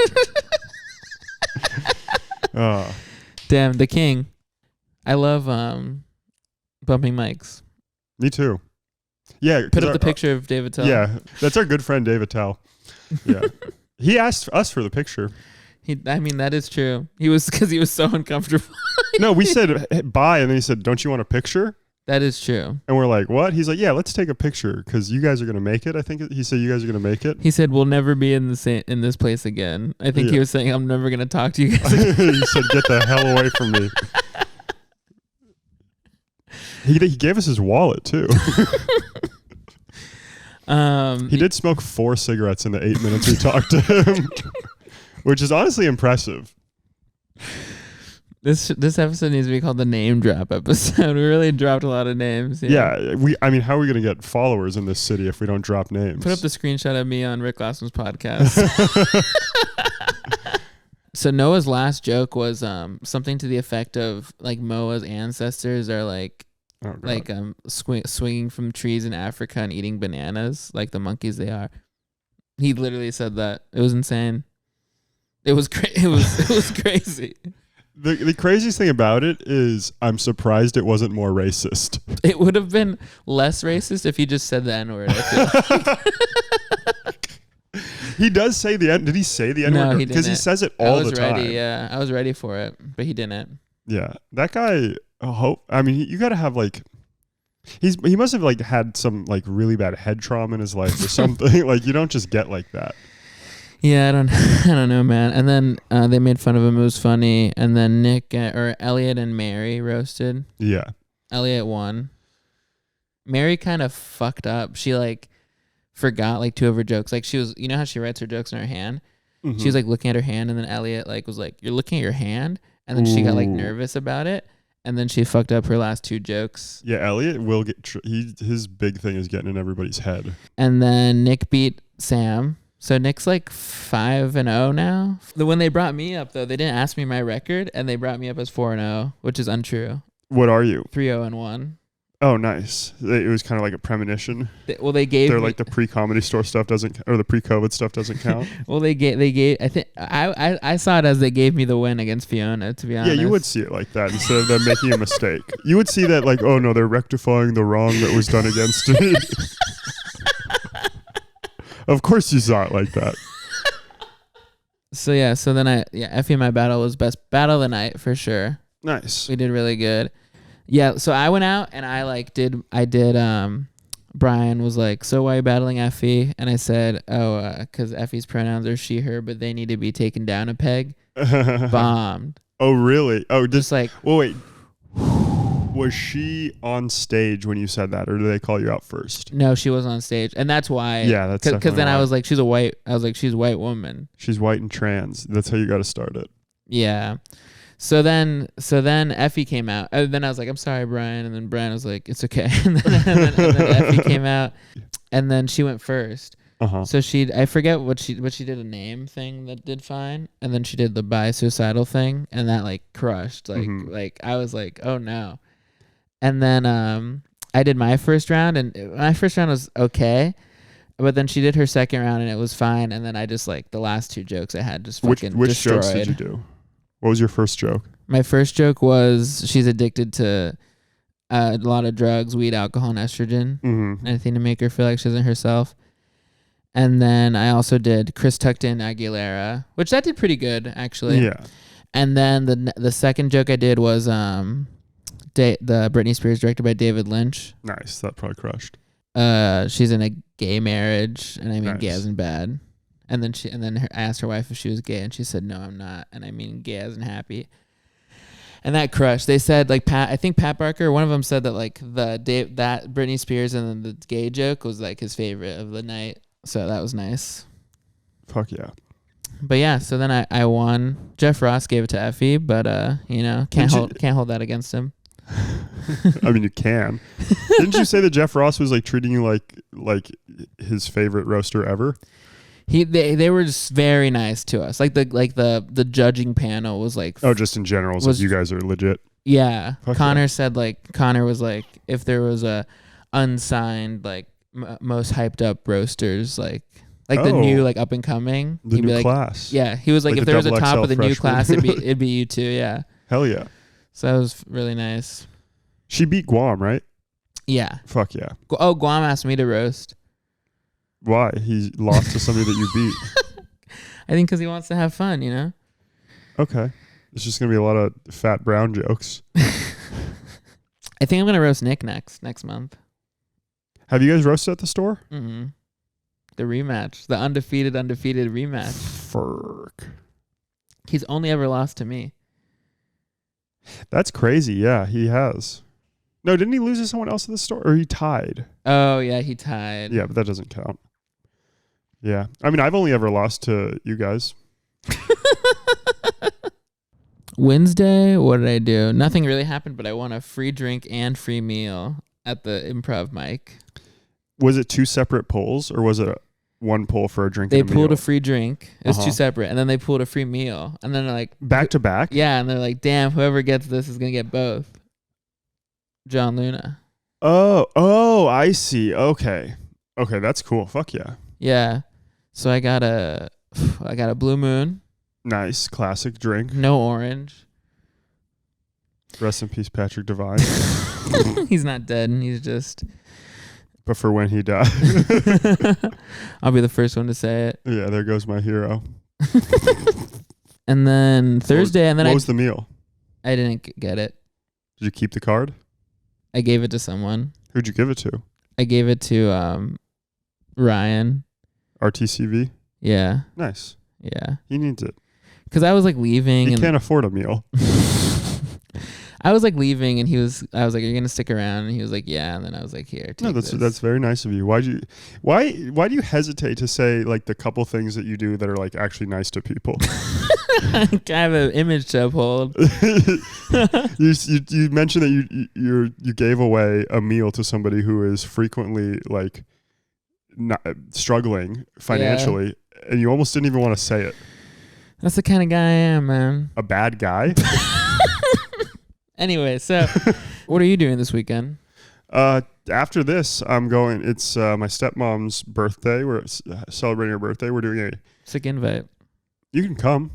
A: Damn, the king. I love bumping mics.
B: Me too. Yeah.
A: Put up the picture of David Tell.
B: Yeah, that's our good friend David Tell. Yeah. He asked us for the picture.
A: That is true. Because he was so uncomfortable.
B: No, we said hey, bye, and then he said, "Don't you want a picture?"
A: That is true.
B: And we're like, "What?" He's like, "Yeah, let's take a picture because you guys are gonna make it." I think he said you guys are gonna make it.
A: He said we'll never be in this place again. I think he was saying I'm never gonna talk to you guys again.
B: He said, "Get the hell away from me." He gave us his wallet too. He did smoke 4 cigarettes in the 8 minutes we talked to him, which is honestly impressive.
A: This episode needs to be called the name drop episode. We really dropped a lot of names.
B: Yeah, I mean, how are we gonna get followers in this city if we don't drop names?
A: Put up the screenshot of me on Rick Glassman's podcast. So Noah's last joke was something to the effect of like Moa's ancestors are like swinging from trees in Africa and eating bananas like the monkeys they are. He literally said that. It was insane. It was it was crazy.
B: The craziest thing about it is I'm surprised it wasn't more racist.
A: It would have been less racist if he just said the N-word. I feel like.
B: He does say the N. Did he say the N-word?
A: No, he didn't.
B: Because he says it all the time.
A: Yeah, I was ready for it, but he didn't.
B: Yeah, that guy. I mean, you got to have like. He must have like had some like really bad head trauma in his life or something. Like you don't just get like that.
A: Yeah, I don't know, man. And then they made fun of him. It was funny. And then Elliot and Mary roasted.
B: Yeah.
A: Elliot won. Mary kind of fucked up. She like forgot like 2 of her jokes. Like she was, you know how she writes her jokes in her hand? Mm-hmm. She was like looking at her hand, and then Elliot like was like, "You're looking at your hand?" And then she got like nervous about it. And then she fucked up her last 2 jokes.
B: Yeah, Elliot will get... his big thing is getting in everybody's head.
A: And then Nick beat Sam. So Nick's like 5-0 now. When they brought me up, though, they didn't ask me my record, and they brought me up as 4-0, which is untrue.
B: What are you?
A: 3-0-1.
B: Oh, nice. It was kind of like a premonition.
A: They gave
B: They're
A: me,
B: like the pre-comedy store stuff doesn't, or the pre-COVID stuff doesn't count.
A: well, they gave. I think I saw it as they gave me the win against Fiona. To be honest,
B: Yeah, you would see it like that instead of them making a mistake. You would see that like, oh no, they're rectifying the wrong that was done against me. Of course, you saw it like that.
A: So yeah, so then Effie and my battle was best battle of the night for sure.
B: Nice.
A: We did really good. Yeah, so I went out and I did Brian was like, so why are you battling Effie? And I said, because Effie's pronouns are she, her, but they need to be taken down a peg. Bombed.
B: Oh, really? Oh,
A: Just like,
B: well, wait. Was she on stage when you said that, or did they call you out first?
A: no, she was on stage. And that's why.
B: Yeah, that's
A: Because
B: definitely
A: then I
B: why.
A: was like, she's a white woman.
B: She's white and trans. That's how you got to start it.
A: Yeah. So then Effie came out. And then I was like, I'm sorry, Brian. And then Brian was like, it's okay. and then Effie came out. And then she went first.
B: Uh-huh.
A: So I forget what she did, a name thing that did fine. And then she did the bi-suicidal thing. And that like crushed. Like I was like, oh no. And then I did my first round. And my first round was okay. But then she did her second round and it was fine. And then I just like the last two jokes I had just fucking
B: Which
A: destroyed.
B: jokes did you do? What was your first joke?
A: My first joke was she's addicted to a lot of drugs, weed, alcohol, and estrogen.
B: Mm-hmm.
A: Anything to make her feel like she isn't herself. And then I also did Chris Tuckton Aguilera, which that did pretty good actually.
B: Yeah.
A: And then the second joke I did was the Britney Spears directed by David Lynch.
B: Nice. That probably crushed.
A: She's in a gay marriage, and I mean gay
B: Nice.
A: as in bad. And then I asked her wife if she was gay, and she said, "No, I'm not." And I mean gay as in happy. And that crushed. They said like I think Pat Barker, one of them said that like that Britney Spears and then the gay joke was like his favorite of the night. So that was nice.
B: Fuck yeah.
A: But yeah, so then I won. Jeff Ross gave it to Effie, but can't hold that against him.
B: I mean, you can. Didn't you say that Jeff Ross was like treating you like his favorite roaster ever?
A: They were just very nice to us. Like the judging panel was like,
B: Oh, just in general, so you guys are legit.
A: yeah.
B: Fuck
A: Connor
B: yeah.
A: said like Connor was like, if there was a unsigned like most hyped up roasters like the new like up and coming,
B: The
A: he'd be
B: new
A: like,
B: class.
A: yeah, he was like,
B: Like
A: if
B: the
A: there was a
B: double
A: top
B: XL
A: of the new
B: freshman.
A: class, it'd be you two. Yeah.
B: Hell yeah.
A: So that was really nice.
B: She beat Guam, right?
A: Yeah.
B: Fuck yeah.
A: Oh, Guam asked me to roast.
B: Why? He lost to somebody that you beat.
A: I think because he wants to have fun, you know?
B: Okay. It's just going to be a lot of fat brown jokes.
A: I think I'm going to roast Nick next month.
B: Have you guys roasted at the store?
A: Mm-hmm. The rematch. The undefeated rematch.
B: Fuck.
A: He's only ever lost to me.
B: That's crazy. Yeah, he has. No, didn't he lose to someone else at the store? Or he tied?
A: Oh, yeah, he tied.
B: Yeah, but that doesn't count. Yeah. I mean, I've only ever lost to you guys.
A: Wednesday, what did I do? Nothing really happened, but I won a free drink and free meal at the improv mic.
B: Was it two separate polls, or was it one poll for a drink
A: They
B: and a
A: pulled
B: meal?
A: a free drink. It was
B: Uh-huh.
A: two separate. And then they pulled a free meal. And then they're like,
B: Back to back?
A: yeah, and they're like, damn, whoever gets this is going to get both. John Luna.
B: Oh, I see. Okay, that's cool. Fuck yeah.
A: Yeah. So I got a Blue Moon,
B: Nice. Classic drink.
A: no orange.
B: Rest in peace, Patrick Devine.
A: He's not dead. He's just...
B: But for when he died.
A: I'll be the first one to say it.
B: Yeah, there goes my hero.
A: And then Thursday, and then
B: what was the meal?
A: I didn't get it.
B: Did you keep the card?
A: I gave it to someone.
B: Who'd you give it to?
A: I gave it to Ryan.
B: RTCV?
A: Yeah.
B: Nice.
A: Yeah.
B: He needs it.
A: Because I was like leaving.
B: He
A: and
B: can't afford a meal.
A: I was like leaving, and I was like, "Are you gonna stick around?" And he was like, "Yeah." And then I was like, "Here, take
B: No,
A: this."
B: that's very nice of you. Why do you hesitate to say like the couple things that you do that are like actually nice to people?
A: I have an image to uphold.
B: You mentioned that you gave away a meal to somebody who is frequently like not struggling financially, and you almost didn't even want to say it.
A: That's the kind of guy I am, man.
B: A bad guy?
A: Anyway, so what are you doing this weekend?
B: After this, I'm going. It's my stepmom's birthday. We're celebrating her birthday. We're doing a.
A: Sick invite.
B: You can come.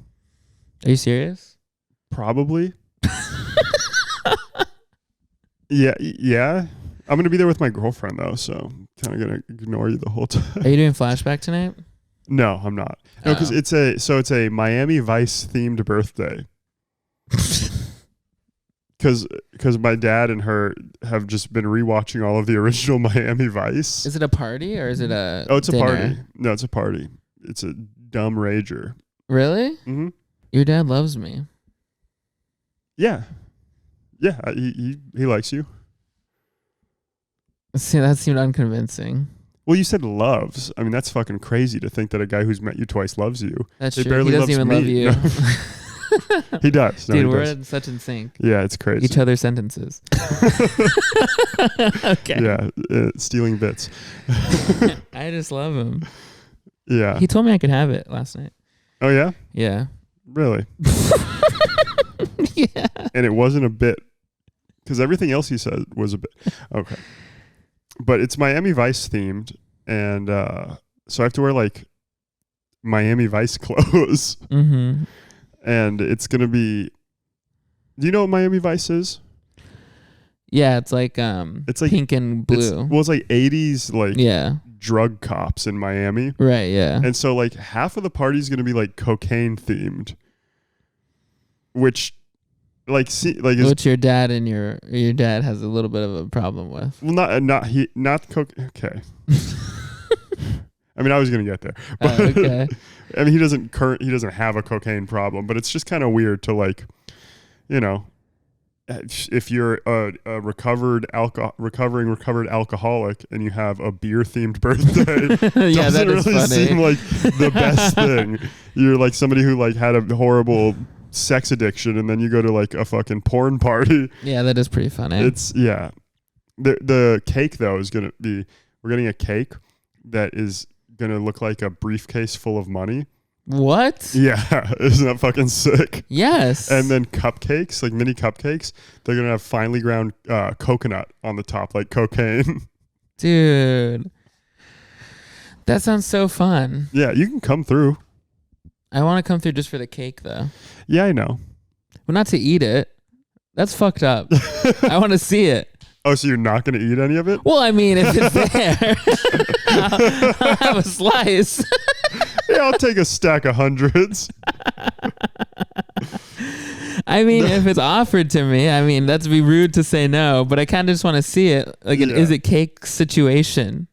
A: Are you serious?
B: Probably. Yeah. I'm gonna be there with my girlfriend though, so I'm kind of gonna ignore you the whole time.
A: Are you doing flashback tonight?
B: No, I'm not. No, because it's a Miami Vice themed birthday. Because my dad and her have just been rewatching all of the original Miami Vice.
A: Is it a party or is it a?
B: Oh, it's
A: dinner?
B: a party. No, it's a party. It's a dumb rager.
A: Really?
B: Mm-hmm.
A: Your dad loves me.
B: Yeah. He likes you.
A: See, that seemed unconvincing.
B: Well, you said loves. I mean, that's fucking crazy to think that a guy who's met you twice loves you.
A: That's
B: He
A: true.
B: barely
A: He doesn't
B: loves
A: even
B: me.
A: love you.
B: No. He does. No,
A: Dude,
B: he
A: we're
B: does.
A: in such in sync.
B: Yeah, it's crazy.
A: Each other's sentences. Okay.
B: Yeah, stealing bits.
A: I just love him.
B: Yeah.
A: He told me I could have it last night.
B: Oh, yeah?
A: Yeah.
B: Really?
A: Yeah.
B: And it wasn't a bit, because everything else he said was a bit. Okay. But it's Miami Vice themed, and so I have to wear like Miami Vice clothes.
A: Mm-hmm.
B: And it's going to be, do you know what Miami Vice is?
A: Yeah, it's like pink and blue.
B: It's like 80s like
A: yeah.
B: drug cops in Miami.
A: Right, yeah.
B: And so like half of the party is going to be like cocaine themed, which is,
A: which your dad and your dad has a little bit of a problem with.
B: well, not coke. Okay. I mean, I was gonna get there, but
A: okay.
B: I mean, he doesn't have a cocaine problem, but it's just kind of weird to like, you know, if you're a recovered alcoholic and you have a beer themed birthday,
A: yeah, that
B: doesn't
A: is
B: really
A: funny.
B: seem like the best thing. You're like somebody who like had a horrible sex addiction and then you go to like a fucking porn party.
A: Yeah, that is pretty funny.
B: It's the cake though is gonna be, we're getting a cake that is gonna look like a briefcase full of money.
A: What?
B: Yeah, isn't that fucking sick?
A: Yes.
B: And then cupcakes, like mini cupcakes, they're gonna have finely ground coconut on the top, like cocaine.
A: Dude, that sounds so fun.
B: Yeah, you can come through.
A: I want to come through just for the cake though.
B: Yeah, I know.
A: Well, not to eat it. That's fucked up. I want to see it.
B: Oh, so you're not gonna eat any of it?
A: Well, I mean, if it's there, I'll have a slice.
B: Yeah, I'll take a stack of hundreds.
A: I mean, if it's offered to me, I mean, that'd be rude to say no, but I kind of just want to see it. Like, is it cake situation?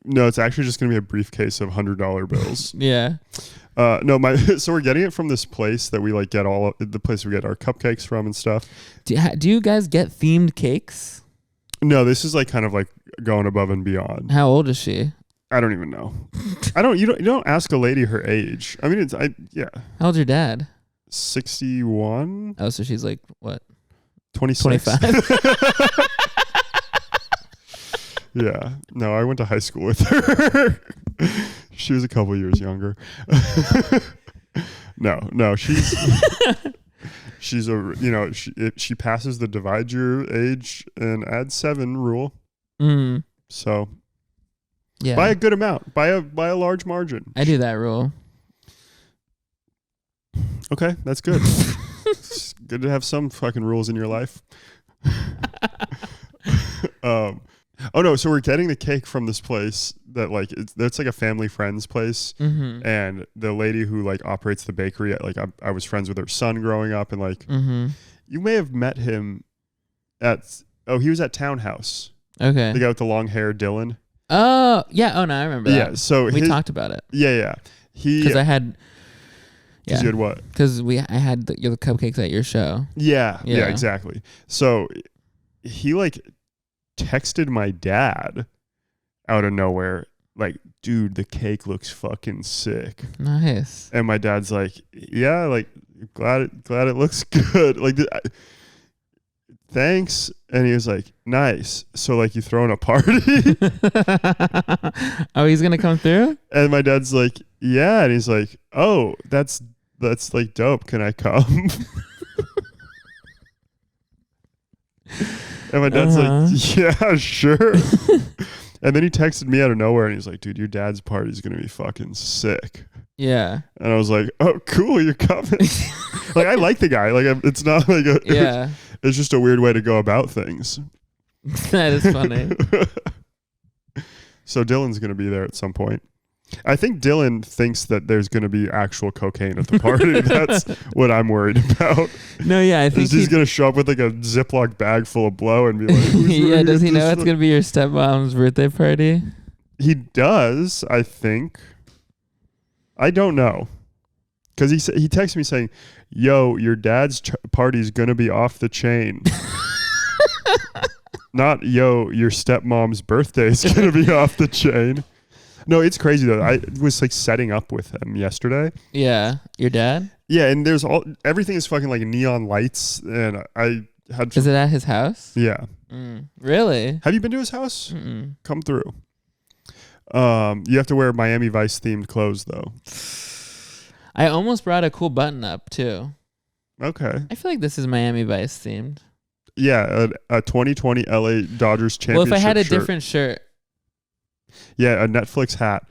B: No, it's actually just gonna be a briefcase of $100 bills.
A: Yeah.
B: No, so we're getting it from this place that we like get the place we get our cupcakes from and stuff.
A: Do you guys get themed cakes?
B: No, this is like kind of like going above and beyond.
A: How old is she?
B: I don't even know. You don't ask a lady her age. I mean, yeah.
A: How old's your dad?
B: 61.
A: Oh, so she's like what?
B: 26.
A: 25.
B: Yeah. No, I went to high school with her. She was a couple years younger. No, she's she passes the divide your age and add 7 rule.
A: Mm.
B: So
A: Yeah.
B: by a good amount, by a large margin.
A: I do that rule.
B: Okay, that's good. It's good to have some fucking rules in your life. Oh no, so we're getting the cake from this place that like it's like a family friend's place,
A: Mm-hmm.
B: and the lady who like operates the bakery, like I was friends with her son growing up, and like
A: Mm-hmm.
B: you may have met him he was at Townhouse.
A: Okay.
B: The guy with the long hair, Dylan.
A: Oh yeah. Oh no, I remember that.
B: Yeah, so
A: we talked about it.
B: Yeah.
A: Because I had.
B: Because you had what?
A: Because I had the cupcakes at your show.
B: Yeah,
A: Yeah.
B: exactly. So he like texted my dad out of nowhere, like, dude, the cake looks fucking sick.
A: Nice.
B: And my dad's like, yeah, like glad it looks good. Like, thanks. And he was like, nice. So like, you throwing a party?
A: Oh, he's gonna come through?
B: And my dad's like, yeah. And he's like, oh, that's like dope. Can I come? And my dad's like, yeah, sure. And then he texted me out of nowhere and he's like, dude, your dad's party's going to be fucking sick.
A: Yeah.
B: And I was like, oh, cool, you're coming. Like, I like the guy. Like, it's not like
A: Yeah.
B: it's just a weird way to go about things.
A: That is funny.
B: So Dylan's going to be there at some point. I think Dylan thinks that there's going to be actual cocaine at the party. That's what I'm worried about.
A: No, yeah, I think
B: He's going to show up with like a Ziploc bag full of blow and be like,
A: yeah, does he know it's going to be your stepmom's birthday party?
B: He does, I think. I don't know. Because he texted me saying, yo, your dad's party's going to be off the chain. Not, yo, your stepmom's birthday is going to be off the chain. No, it's crazy though. I was like setting up with him yesterday.
A: Yeah. Your dad?
B: Yeah, and there's everything is fucking like neon lights, and I had.
A: Is it at his house?
B: Yeah.
A: Really?
B: Have you been to his house? Come through. You have to wear Miami Vice themed clothes though.
A: I almost brought a cool button up too.
B: Okay.
A: I feel like this is Miami Vice themed.
B: Yeah, a 2020 LA Dodgers championship.
A: Well, if I had a
B: shirt.
A: different shirt.
B: Yeah, a Netflix hat.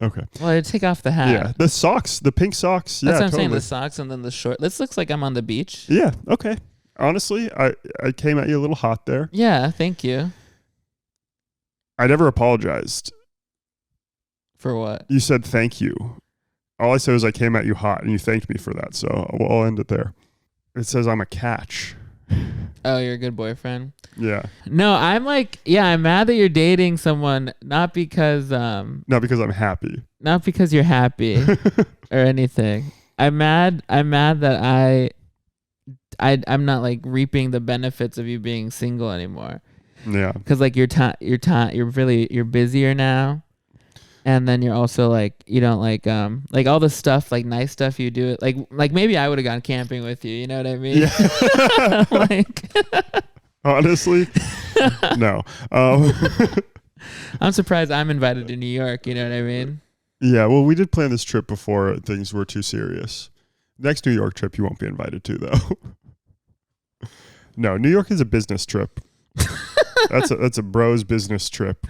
B: Okay.
A: Well, I'd take off the hat.
B: Yeah, the socks, the pink socks.
A: That's
B: yeah,
A: what I'm
B: totally.
A: saying. The socks and then the short. This looks like I'm on the beach.
B: Yeah. Okay. Honestly, I came at you a little hot there.
A: Yeah. Thank you.
B: I never apologized.
A: For what?
B: You said thank you. All I said was I came at you hot, and you thanked me for that. So I'll end it there. It says I'm a catch.
A: Oh, you're a good boyfriend.
B: Yeah.
A: No, I'm like, yeah, I'm mad that you're dating someone, not because
B: Not because I'm happy.
A: not because you're happy or anything. I'm mad that I'm not like reaping the benefits of you being single anymore.
B: Yeah.
A: Cuz like you're busier now. And then you're also like, you don't like all the stuff, like nice stuff you do. Like maybe I would have gone camping with you. You know what I mean?
B: Yeah.
A: Like,
B: honestly, no.
A: I'm surprised I'm invited to New York. You know what I mean?
B: Yeah. Well, we did plan this trip before things were too serious. Next New York trip, you won't be invited to, though. No, New York is a business trip. That's a bros business trip.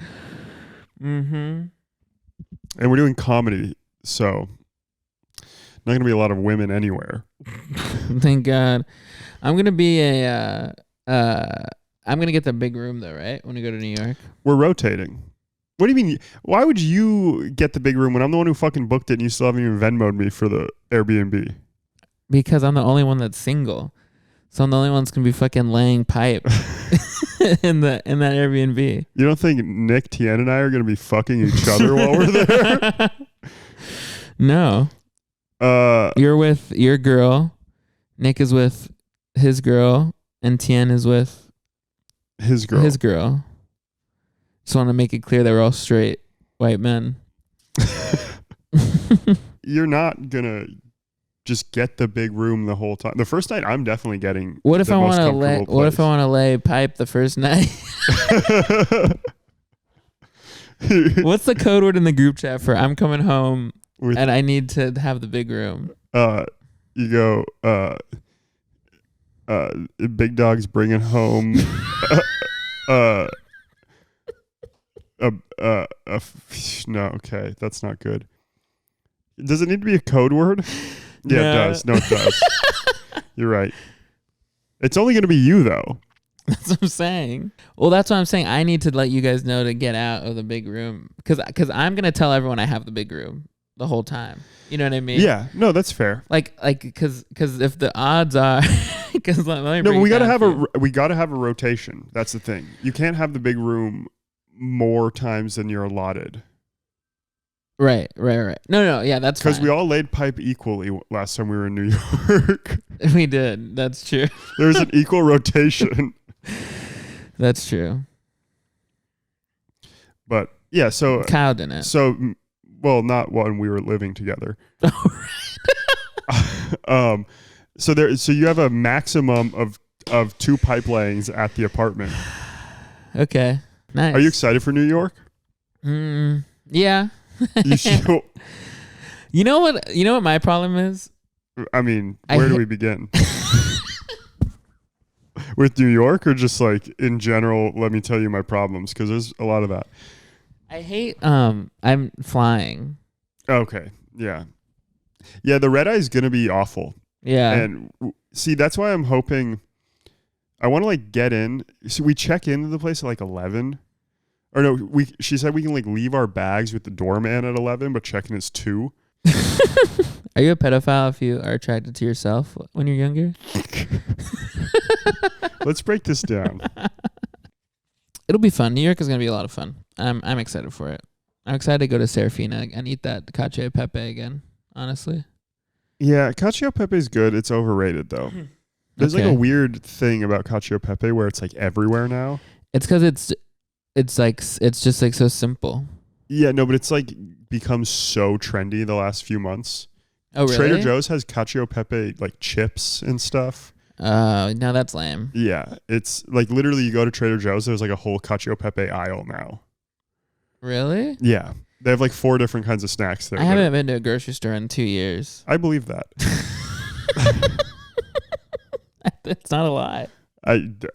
A: Mm-hmm.
B: And we're doing comedy, so not going to be a lot of women anywhere.
A: Thank God. I'm gonna be I'm gonna get the big room though, right? When we go to New York.
B: We're rotating. What do you mean? Why would you get the big room when I'm the one who fucking booked it and you still haven't even Venmo'd me for the Airbnb?
A: Because I'm the only one that's single. So I'm the only one that's gonna be fucking laying pipe in that Airbnb.
B: You don't think Nick, Tien, and I are going to be fucking each other while we're there?
A: No. You're with your girl. Nick is with his girl. And Tien is with
B: his girl.
A: His girl. Just want to make it clear that we're all straight white men.
B: You're not going to just get the big room the whole time. The first night, I'm definitely getting.
A: What if
B: the
A: I
B: most
A: want to lay?
B: comfortable
A: What if I
B: place.
A: want to lay pipe the first night? What's the code word in the group chat for I'm coming home and I need to have the big room?
B: You go. Big dog's bringing home. No, okay, that's not good. Does it need to be a code word? Yeah,
A: No.
B: it does. No, it does. You're right. It's only going to be you, though.
A: That's what I'm saying. Well, that's what I'm saying. I need to let you guys know to get out of the big room because I'm gonna tell everyone I have the big room the whole time. You know what I mean?
B: Yeah. No, that's fair.
A: Like because if the odds are because
B: No, but we gotta have a rotation. That's the thing. You can't have the big room more times than you're allotted.
A: Right. No, yeah, that's
B: because
A: fine.
B: we all laid pipe equally last time we were in New York.
A: We did. That's true.
B: There's an equal rotation.
A: That's true.
B: But yeah, so
A: Kyle didn't.
B: So, well, not when we were living together. So you have a maximum of 2 pipe layings at the apartment.
A: Okay. Nice.
B: Are you excited for New York?
A: Yeah.
B: You should.
A: You know what my problem is?
B: I mean, where do we begin? With New York or just like in general, let me tell you my problems, because there's a lot of that.
A: I hate I'm flying.
B: Okay. Yeah. Yeah, the red eye is going to be awful.
A: Yeah.
B: And see, that's why I'm hoping I want to like get in. So we check into the place at like 11. Or no, she said we can like leave our bags with the doorman at 11, but check-in is 2.
A: Are you a pedophile if you are attracted to yourself when you're younger?
B: Let's break this down.
A: It'll be fun. New York is going to be a lot of fun. I'm excited for it. I'm excited to go to Serafina and eat that cacio e pepe again, honestly.
B: Yeah, cacio e pepe is good. It's overrated though. There's like a weird thing about cacio e pepe where it's like everywhere now.
A: It's because it's just like so simple.
B: Yeah, no, but it's like become so trendy the last few months.
A: Oh, really?
B: Trader Joe's has cacio e pepe like chips and stuff.
A: No, that's lame.
B: Yeah, it's like literally you go to Trader Joe's, there's like a whole cacio e pepe aisle now.
A: Really?
B: Yeah, they have like 4 different kinds of snacks there.
A: I haven't been to a grocery store in 2 years.
B: I believe that.
A: It's not a lie.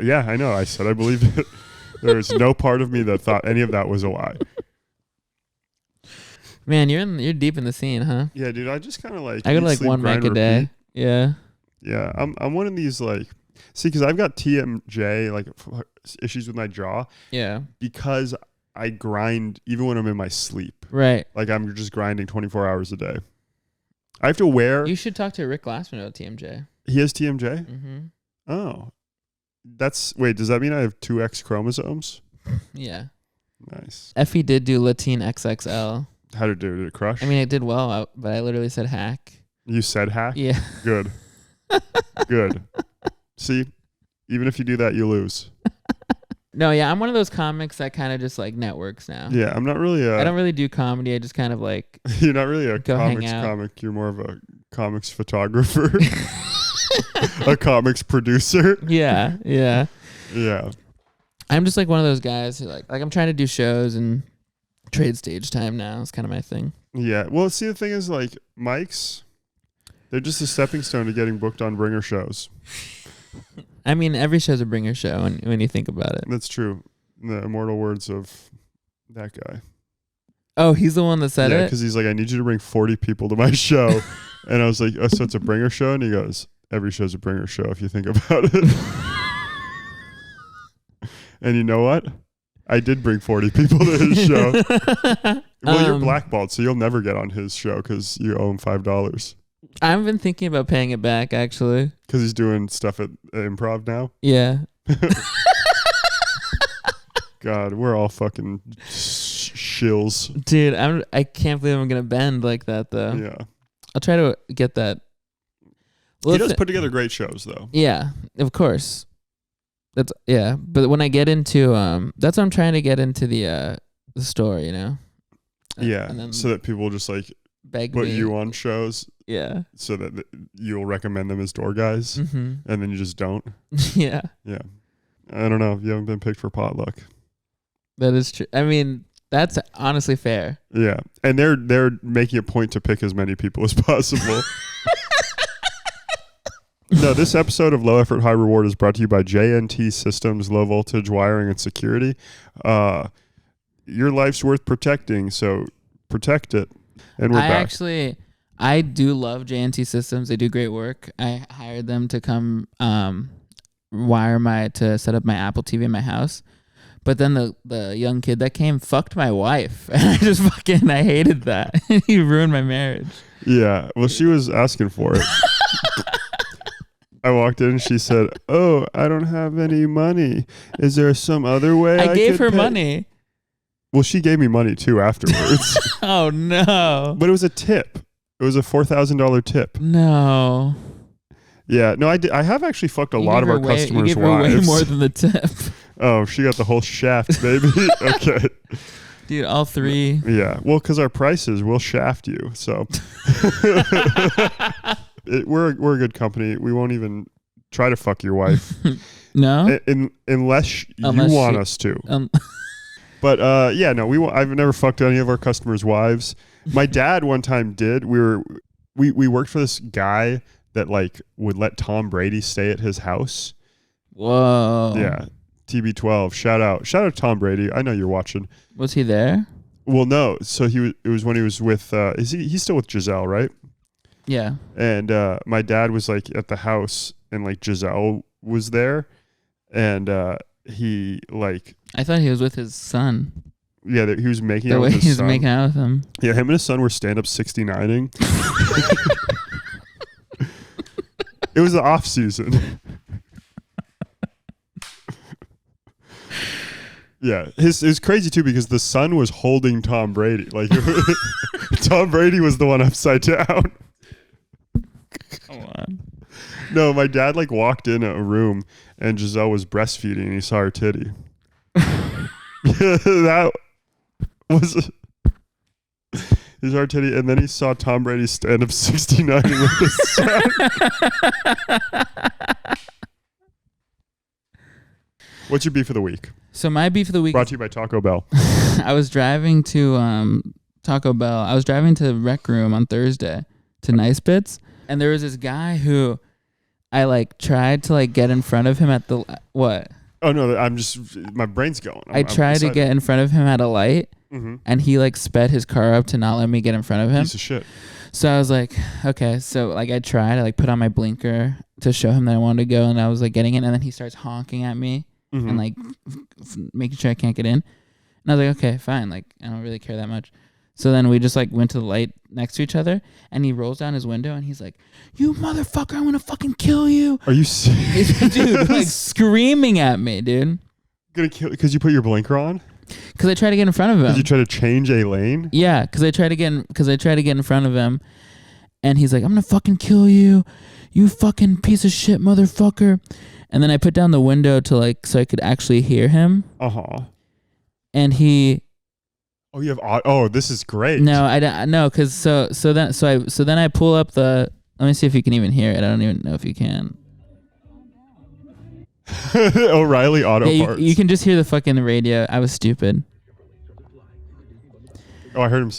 B: Yeah, I know. I said I believe it. There's no part of me that thought any of that was a lie.
A: Man, you're deep in the scene, huh?
B: Yeah, dude. I just kind of like.
A: I go to like 1 Mac a day.
B: Repeat.
A: Yeah.
B: Yeah, I'm one of these like. See, because I've got TMJ like issues with my jaw.
A: Yeah.
B: Because I grind even when I'm in my sleep.
A: Right.
B: Like I'm just grinding 24 hours a day. I have to wear.
A: You should talk to Rick Glassman about TMJ.
B: He has TMJ?
A: Mm-hmm.
B: Oh. Wait, does that mean I have 2 X chromosomes?
A: Yeah.
B: Nice.
A: Effie did do Latin XXL.
B: How did it do? Did it crush?
A: I mean, it did well, but I literally said hack.
B: You said hack?
A: Yeah.
B: Good. Good. See, even if you do that, you lose.
A: No, yeah, I'm one of those comics that kind of just like networks now.
B: Yeah, I'm not really
A: I don't really do comedy. I just kind of like
B: You're not really a
A: go hang
B: comics
A: out.
B: comic. You're more of a comics photographer. A comics producer.
A: Yeah.
B: Yeah.
A: I'm just like one of those guys who like I'm trying to do shows and trade stage time now. It's kind of my thing.
B: Yeah. Well, see, the thing is, like, mics, they're just a stepping stone to getting booked on bringer shows.
A: I mean, every show's a bringer show when you think about it.
B: That's true. The immortal words of that guy.
A: Oh, he's the one that said
B: Yeah,
A: it?
B: because he's like, I need you to bring 40 people to my show. And I was like, oh, so it's a bringer show? And he goes, every show's a bringer show if you think about it. And you know what? I did bring 40 people to his show. Well, you're blackballed, so you'll never get on his show because you owe him $5.
A: I've been thinking about paying it back, actually.
B: Because he's doing stuff at Improv now?
A: Yeah.
B: God, we're all fucking shills.
A: Dude, I can't believe I'm going to bend like that, though.
B: Yeah.
A: I'll try to get that.
B: He does put together great shows, though.
A: Yeah, of course. But when I get into that's what I'm trying to get into the store, you know.
B: Yeah,
A: and then
B: so that people just like
A: beg
B: put
A: me.
B: you on shows.
A: Yeah.
B: So that you'll recommend them as door guys, and then you just don't.
A: Yeah.
B: Yeah. I don't know. You haven't been picked for potluck.
A: That is true. I mean, that's honestly fair.
B: Yeah, and they're making a point to pick as many people as possible. No, this episode of Low Effort, High Reward is brought to you by JNT Systems, Low Voltage Wiring and Security. Your life's worth protecting, so protect it. And we're back.
A: I do love JNT Systems. They do great work. I hired them to come to set up my Apple TV in my house. But then the young kid that came fucked my wife. And I hated that. He ruined my marriage.
B: Yeah, well, she was asking for it. I walked in and she said, "Oh, I don't have any money. Is there some other way I
A: gave her
B: pay?"
A: money.
B: Well, she gave me money too afterwards.
A: Oh, no.
B: But it was a tip. It was a $4,000 tip.
A: No.
B: Yeah, no, I have actually fucked a lot of our customers'
A: you gave her
B: wives.
A: way more than the tip.
B: Oh, she got the whole shaft, baby. Okay.
A: Dude, all 3.
B: Yeah, well, because our prices will shaft you. So we're a good company. We won't even try to fuck your wife.
A: No?
B: Unless you want us to. But yeah, no, I've never fucked any of our customers' wives. My dad one time did. We worked for this guy that like would let Tom Brady stay at his house.
A: Whoa.
B: Yeah. TB12. Shout out Tom Brady. I know you're watching.
A: Was he there?
B: Well, no. So it was when he was with he's still with Giselle, right?
A: Yeah.
B: And my dad was like at the house and like Giselle was there and he like
A: I thought he was with his son.
B: yeah, he was making
A: The
B: out
A: way
B: with his
A: he was
B: son.
A: making out with him.
B: Yeah, him and his son were stand up 69ing. It was the off season. Yeah, it's crazy too because the son was holding Tom Brady. Like Tom Brady was the one upside down.
A: Come on.
B: No, my dad like walked in a room and Giselle was breastfeeding and he saw her titty. That was his our titty, and then he saw Tom Brady stand up 69 with his son. What's your beef of the week?
A: So my beef of the week.
B: Brought to you by Taco Bell.
A: I was driving to Taco Bell. I was driving to Rec Room on Thursday to Nice Bits, and there was this guy who I like tried to like get in front of him at the what?
B: Oh no, I'm just my brain's going.
A: I tried to get in front of him at a light, and he like sped his car up to not let me get in front of him.
B: Piece of shit.
A: So I was like, okay. So like I tried. I like put on my blinker to show him that I wanted to go, and I was like getting in, and then he starts honking at me and like making sure I can't get in. And I was like, okay, fine. Like I don't really care that much. So then we just like went to the light next to each other, and he rolls down his window and he's like, "You motherfucker, I'm gonna fucking kill you."
B: Are you serious?
A: Dude, like screaming at me, dude.
B: Gonna kill because you put your blinker on?
A: Because I tried to get in front of him.
B: Did you try to change a lane?
A: Yeah, because I tried to get in front of him, and he's like, "I'm gonna fucking kill you, you fucking piece of shit, motherfucker." And then I put down the window to like so I could actually hear him. And he.
B: Oh, you have. Oh, this is great.
A: No, I don't. No, because so then I pull up the. Let me see if you can even hear it. I don't even know if you can.
B: O'Reilly Auto Parts.
A: You can just hear the fucking radio. I was stupid.
B: Oh, I heard him.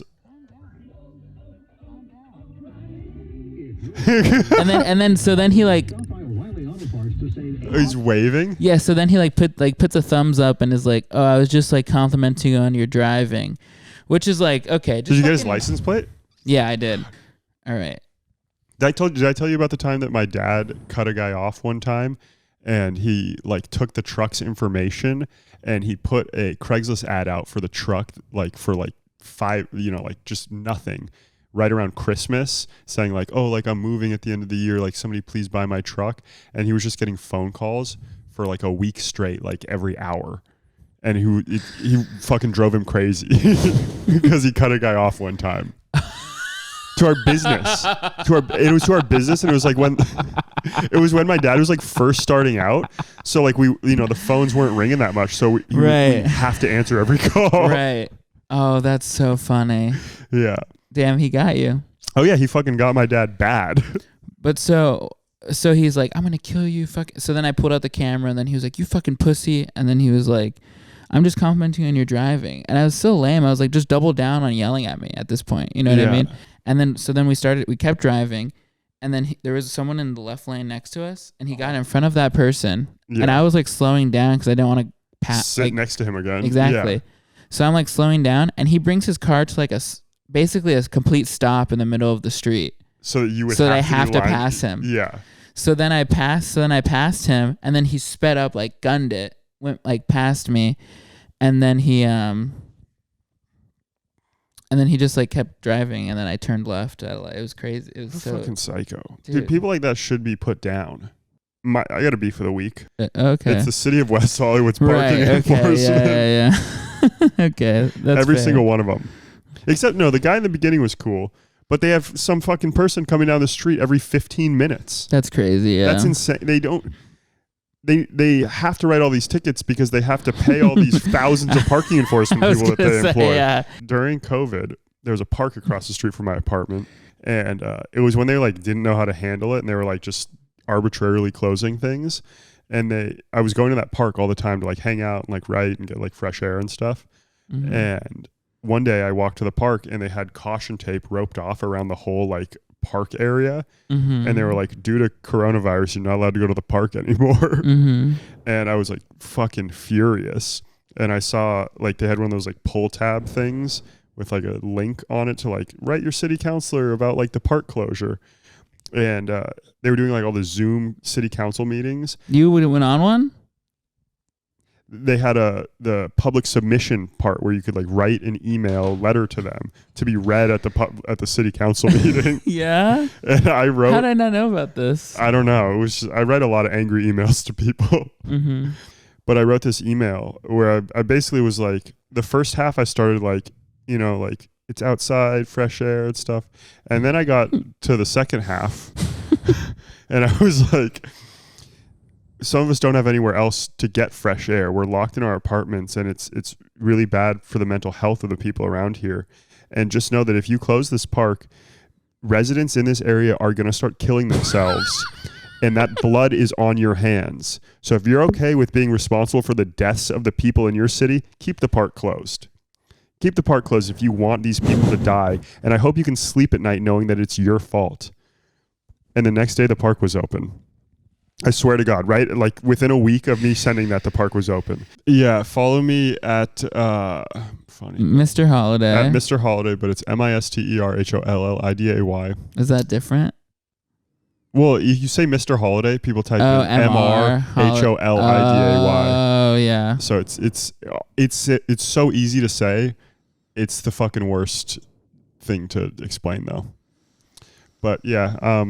A: So then he like.
B: He's waving.
A: Yeah. So then he puts a thumbs up and is like, "Oh, I was just like complimenting you on your driving," which is like, okay.
B: Did you get his license plate?
A: Yeah, I did. All right.
B: Did I tell you about the time that my dad cut a guy off one time? And he like took the truck's information and he put a Craigslist ad out for the truck, like for like like just nothing, right around Christmas, saying like, "Oh, like I'm moving at the end of the year, like somebody please buy my truck." And he was just getting phone calls for like a week straight, like every hour. And he fucking drove him crazy because he cut a guy off one time. To our business, it was to our business, and it was like when my dad was like first starting out, so like the phones weren't ringing that much, so we have to answer every call.
A: Right. Oh, that's so funny.
B: Yeah.
A: Damn, he got you.
B: Oh yeah, he fucking got my dad bad.
A: But so he's like, "I'm gonna kill you, fuck." So then I pulled out the camera, and then he was like, "You fucking pussy," and then he was like, "I'm just complimenting on your driving," and I was so lame. I was like, just double down on yelling at me at this point. You know what I mean? And then we kept driving, and then there was someone in the left lane next to us, and he got in front of that person, and I was like slowing down because I didn't want to
B: sit next to him again.
A: Exactly. Yeah. So I'm like slowing down, and he brings his car to like basically a complete stop in the middle of the street.
B: So you would.
A: So I have to pass him.
B: Yeah.
A: So then I passed him, and then he sped up, like gunned it, went like past me, and then he just like kept driving, and then I turned left. It was crazy. It was so
B: fucking psycho. Dude, people like that should be put down. I got a beef for the week.
A: Okay.
B: It's the city of West Hollywood's parking enforcement.
A: Yeah. Okay. That's
B: every
A: fair.
B: single one of them. Except the guy in the beginning was cool, but they have some fucking person coming down the street every 15 minutes.
A: That's crazy. Yeah.
B: That's insane. They have to write all these tickets because they have to pay all these thousands of parking enforcement people that they employ.
A: Yeah.
B: During COVID, there was a park across the street from my apartment, and it was when they like didn't know how to handle it, and they were like just arbitrarily closing things. And I was going to that park all the time to like hang out and like write and get like fresh air and stuff. Mm-hmm. And one day I walked to the park and they had caution tape roped off around the whole like park area.
A: Mm-hmm.
B: And they were like, due to coronavirus, you're not allowed to go to the park anymore.
A: Mm-hmm.
B: And I was like fucking furious. And I saw like they had one of those like pull tab things with like a link on it to like write your city councilor about like the park closure. And they were doing like all the Zoom city council meetings.
A: You went on one?
B: They had the public submission part where you could like write an email letter to them to be read at the city council meeting.
A: Yeah.
B: And I wrote.
A: How did I not know about this?
B: I don't know. It was I write a lot of angry emails to people.
A: Mm-hmm.
B: But I wrote this email where I basically was like, the first half I started like, you know, like it's outside, fresh air and stuff. And then I got to the second half and I was like, some of us don't have anywhere else to get fresh air. We're locked in our apartments and it's really bad for the mental health of the people around here. And just know that if you close this park, residents in this area are going to start killing themselves. And that blood is on your hands. So if you're okay with being responsible for the deaths of the people in your city, keep the park closed. Keep the park closed if you want these people to die. And I hope you can sleep at night knowing that it's your fault. And the next day the park was open. I swear to God, right? Like within a week of me sending that, the park was open. Yeah, follow me at funny
A: Mr. Holliday.
B: At Mr. Holliday, but it's misterholliday.
A: Is that different?
B: Well, you say Mr. Holliday, people type in
A: MR
B: MRHOLIDAY.
A: Oh yeah.
B: So it's so easy to say. It's the fucking worst thing to explain though. But yeah,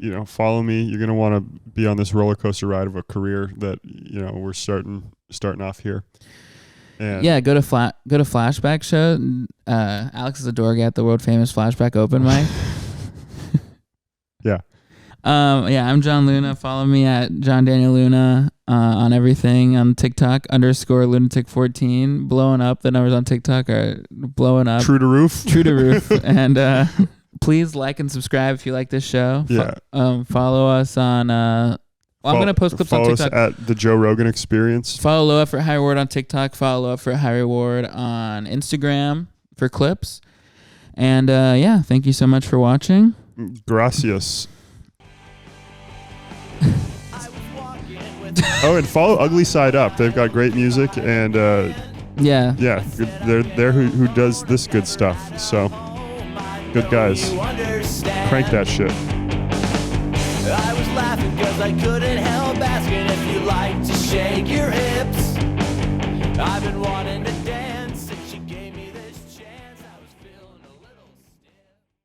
B: you know, follow me. You're gonna want to be on this roller coaster ride of a career that, you know, we're starting off here. And
A: yeah, go to Flashback show. Alex is a door guy at the world famous Flashback open mic.
B: Yeah.
A: Yeah, I'm John Luna. Follow me at John Daniel Luna on everything on TikTok _lunatic14. Blowing up. The numbers on TikTok are blowing up.
B: True to roof.
A: And please like and subscribe if you like this show.
B: Yeah.
A: Follow us on. I'm gonna post clips on TikTok.
B: Follow us at the Joe Rogan Experience.
A: Follow Low Effort High Reward on TikTok. Follow Low Effort High Reward on Instagram for clips. And yeah, thank you so much for watching.
B: Gracias. Oh, and follow Ugly Side Up. They've got great music and
A: yeah,
B: they're who does this good stuff. So good guys. Crank that shit.
C: I was laughing because I couldn't help asking if you like to shake your